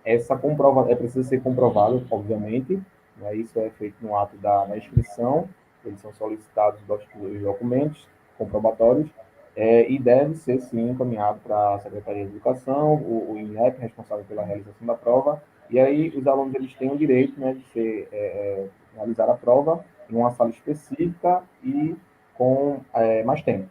essa comprova precisa ser comprovado, obviamente, né? Isso é feito no ato da inscrição, eles são solicitados os documentos comprobatórios, e deve ser, sim, encaminhado para a Secretaria de Educação, o INEP, responsável pela realização da prova, e aí os alunos eles têm o direito, né, de realizar a prova em uma sala específica e com mais tempo.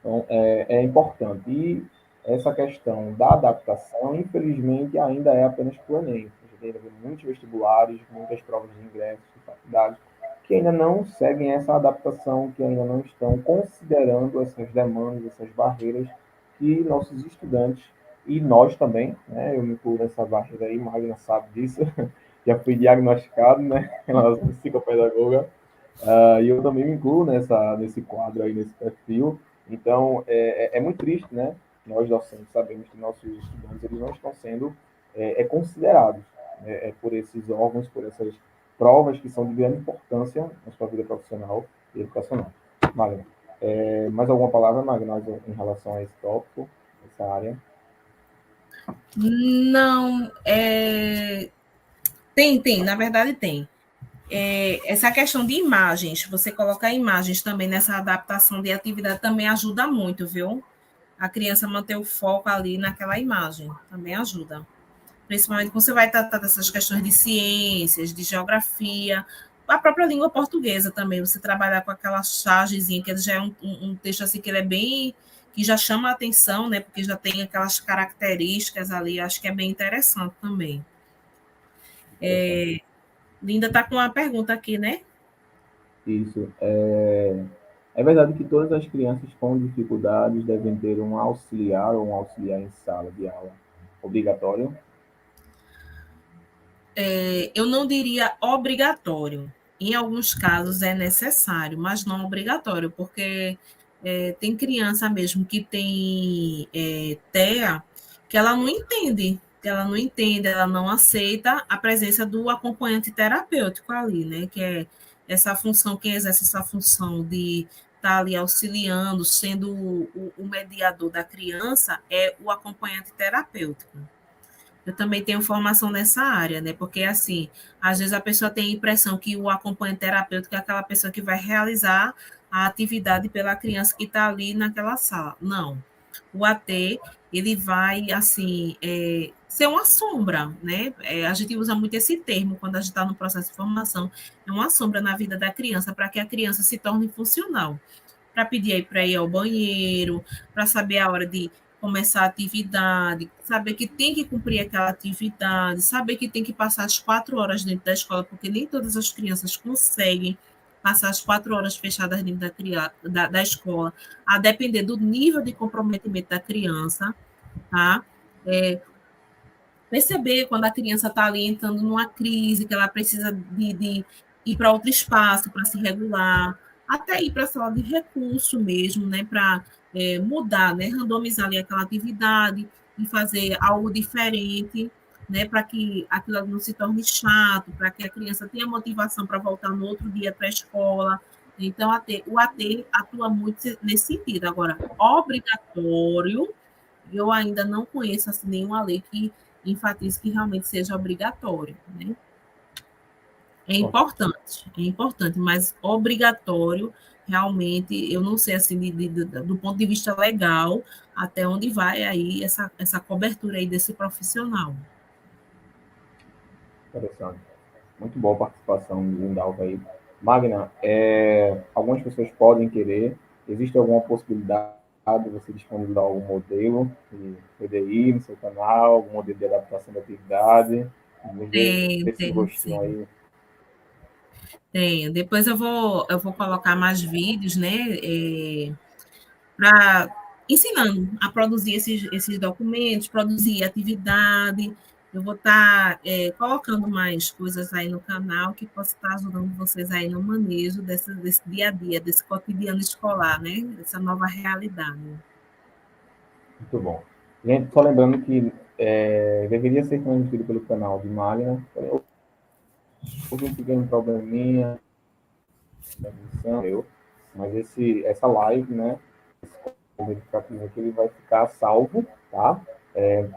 Então, é importante. E essa questão da adaptação, infelizmente, ainda é apenas para o Enem. A gente tem muitos vestibulares, muitas provas de ingresso de faculdade, que ainda não seguem essa adaptação, que ainda não estão considerando essas demandas, essas barreiras que nossos estudantes e nós também, né? Eu me incluo nessa barreira aí, Magna sabe disso, já fui diagnosticado, né? Ela é psicopedagoga, e eu também me incluo nesse quadro aí, nesse perfil. Então, é muito triste, né? Nós, docentes, sabemos que nossos estudantes eles não estão sendo considerados por esses órgãos, por essas provas que são de grande importância na sua vida profissional e educacional. Magna, mais alguma palavra, Magna, em relação a esse tópico, essa área? Não, tem, na verdade tem. Essa questão de imagens, você colocar imagens também nessa adaptação de atividade também ajuda muito, viu? A criança manter o foco ali naquela imagem, também ajuda. Principalmente quando você vai tratar dessas questões de ciências, de geografia, a própria língua portuguesa também, você trabalhar com aquela chargezinha, que já é um texto assim que ele é bem, que já chama a atenção, né? Porque já tem aquelas características ali, acho que é bem interessante também. Linda está com uma pergunta aqui, né? Isso. É verdade que todas as crianças com dificuldades devem ter um auxiliar ou um auxiliar em sala de aula obrigatório? Eu não diria obrigatório. Em alguns casos é necessário, mas não obrigatório, porque tem criança mesmo que tem TEA que ela não entende, ela não aceita a presença do acompanhante terapêutico ali, né? Que é essa função, quem exerce essa função de estar ali auxiliando, sendo o mediador da criança, é o acompanhante terapêutico. eu também tenho formação nessa área, né? Porque, assim, às vezes a pessoa tem a impressão que o acompanhante terapêutico é aquela pessoa que vai realizar a atividade pela criança que está ali naquela sala. Não. O AT, ele vai, assim, ser uma sombra, né? A gente usa muito esse termo quando a gente está no processo de formação. É uma sombra na vida da criança para que a criança se torne funcional, para pedir aí para ir ao banheiro, para saber a hora de começar a atividade, saber que tem que cumprir aquela atividade, saber que tem que passar as 4 horas dentro da escola, porque nem todas as crianças conseguem passar as 4 horas fechadas dentro da escola, a depender do nível de comprometimento da criança, tá? É, perceber quando a criança está ali entrando numa crise, que ela precisa de ir para outro espaço para se regular, até ir para a sala de recurso mesmo, né, para mudar, né, randomizar ali aquela atividade e fazer algo diferente, né, para que aquilo não se torne chato, para que a criança tenha motivação para voltar no outro dia para a escola. Então, o AT atua muito nesse sentido. Agora, obrigatório, eu ainda não conheço assim, nenhuma lei que enfatize que realmente seja obrigatório, né? É importante, mas obrigatório, realmente, eu não sei assim, do ponto de vista legal, até onde vai aí essa cobertura aí desse profissional. Interessante. Muito boa a participação do Lindalva aí. Magna, algumas pessoas podem querer, existe alguma possibilidade de você disponibilizar algum modelo de PDI no seu canal, algum modelo de adaptação da atividade? Vamos ver esse Tem, rostinho sim. aí. Tenho. Depois eu vou colocar mais vídeos, né? Para ensinando a produzir esses documentos, produzir atividade. Eu vou estar colocando mais coisas aí no canal que possa estar ajudando vocês aí no manejo desse dia a dia, desse cotidiano escolar, né? Dessa nova realidade. Muito bom. Gente, só lembrando que deveria ser transmitido pelo canal de Magna. Houve um pequeno probleminha na transmissão, mas essa live, né? Verificativo aqui, ele vai ficar salvo, tá?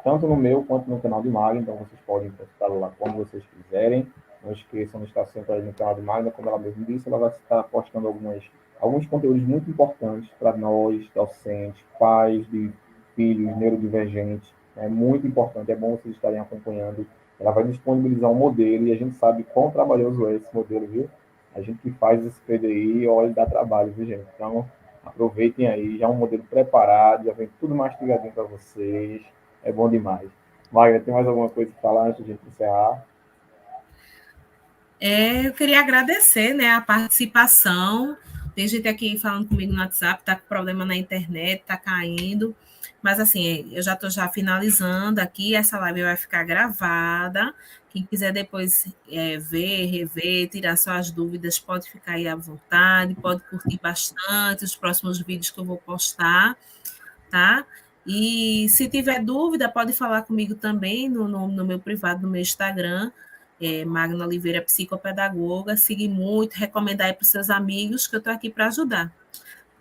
Tanto no meu quanto no canal de Magna, então vocês podem postar lá quando vocês quiserem. Não esqueçam de estar sempre aí no canal de Magna, como ela mesmo disse, ela vai estar postando alguns conteúdos muito importantes para nós, docentes, pais de filhos neurodivergentes. É muito importante, é bom vocês estarem acompanhando. Ela vai disponibilizar um modelo e a gente sabe quão trabalhoso é esse modelo, viu? A gente que faz esse PDI, olha, dá trabalho, viu, gente? Então, aproveitem aí, já é um modelo preparado, já vem tudo mastigadinho para vocês. É bom demais. Magna, tem mais alguma coisa para falar antes de a gente encerrar? Eu queria agradecer, né, a participação. Tem gente aqui falando comigo no WhatsApp, tá com problema na internet, tá caindo. Mas assim, eu já estou já finalizando aqui, essa live vai ficar gravada. Quem quiser depois ver, rever, tirar suas dúvidas, pode ficar aí à vontade, pode curtir bastante os próximos vídeos que eu vou postar, tá? E se tiver dúvida, pode falar comigo também no meu privado, no meu Instagram, Magna Oliveira, psicopedagoga. Siga muito, recomendar aí para os seus amigos, que eu estou aqui para ajudar.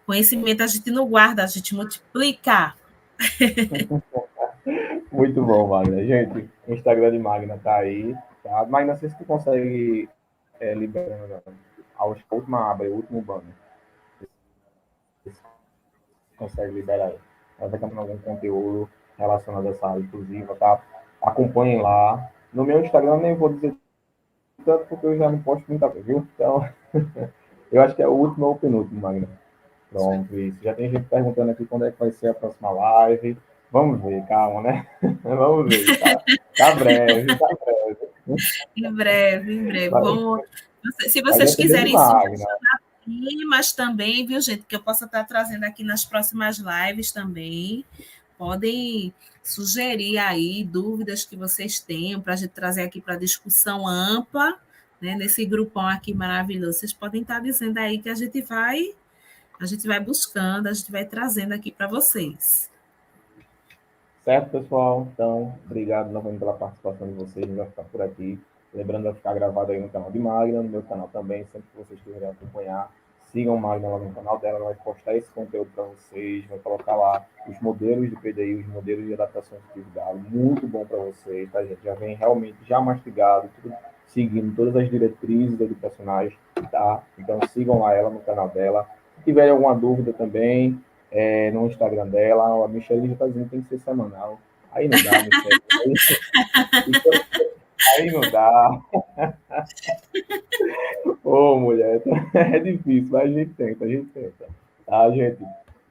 Conhecimento a gente não guarda, a gente multiplica. Muito bom, Magna. Gente, o Instagram de Magna tá aí. Tá? Magna, não sei se tu consegue liberar a última aba, o último banner. Consegue liberar aí. Ela vai estar algum conteúdo relacionado a essa área inclusiva, tá? Acompanhem lá. No meu Instagram nem vou dizer tanto porque eu já não posto muita coisa, viu? Então, eu acho que é o último ou o penúltimo, Magna. Pronto, isso. Já tem gente perguntando aqui quando é que vai ser a próxima live. Vamos ver, calma, né? Vamos ver, tá breve, tá breve. Em breve, em breve. Vai, Se vai vocês depender de quiserem Magna. temas também, viu, gente, que eu possa estar trazendo aqui nas próximas lives também. Podem sugerir aí dúvidas que vocês tenham para a gente trazer aqui para discussão ampla, né, nesse grupão aqui maravilhoso. Vocês podem estar dizendo aí que a gente vai buscando, a gente vai trazendo aqui para vocês. Certo, pessoal? Então, obrigado novamente pela participação de vocês. A gente vai ficar por aqui. Lembrando, vai ficar gravado aí no canal de Magna, no meu canal também, sempre que vocês quiserem acompanhar. sigam Magna lá no canal dela, ela vai postar esse conteúdo para vocês, vai colocar lá os modelos de PDI, os modelos de adaptação de atividade, muito bom para vocês, tá, gente? Já vem realmente já mastigado, tudo, seguindo todas as diretrizes educacionais, tá? Então sigam lá ela no canal dela. Se tiverem alguma dúvida também, no Instagram dela, a Michelle já está dizendo que tem que ser semanal. Aí não dá, Michelle. Aí não dá. Ô, mulher, é difícil, mas a gente tenta, a gente tenta. Tá, gente?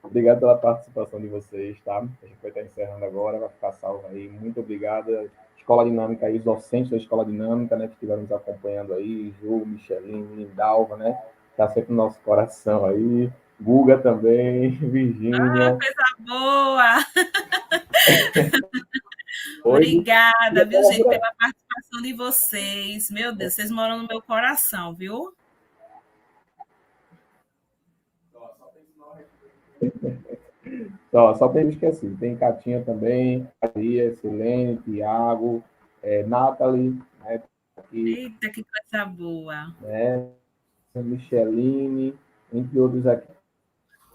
Obrigado pela participação de vocês, tá? A gente vai estar encerrando agora, vai ficar salvo aí. Muito obrigado. Escola Dinâmica aí, os docentes da Escola Dinâmica, né, que estiveram nos acompanhando aí, Ju, Micheline, Lindalva, né? Tá sempre no nosso coração aí. Guga também, Virgínia. Coisa boa! Hoje, Obrigada, viu, gente, pela participação de vocês. Meu Deus, vocês moram no meu coração, viu? só tem esquecido. Tem Catinha também, Maria, Silene, Tiago, Nathalie, né? Aqui, Eita, que coisa boa. né? Micheline, entre outros aqui.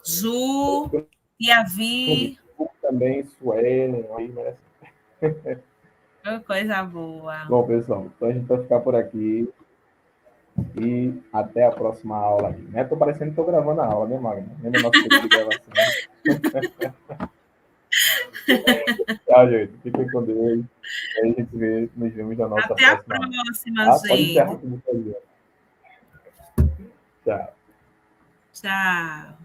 Ju, Iavi, Também, Suelen, aí, né? coisa boa. Bom, pessoal, então a gente vai ficar por aqui e até a próxima aula aí, né? Tô parecendo que tô gravando a aula, né, Magna? Lembra nosso tempo de gravação? Tchau, gente. Fiquem com Deus. A gente nos vemos na nossa Até a próxima aula. próxima, Tá? Pode encerrar gente. tudo. Tchau. Tchau.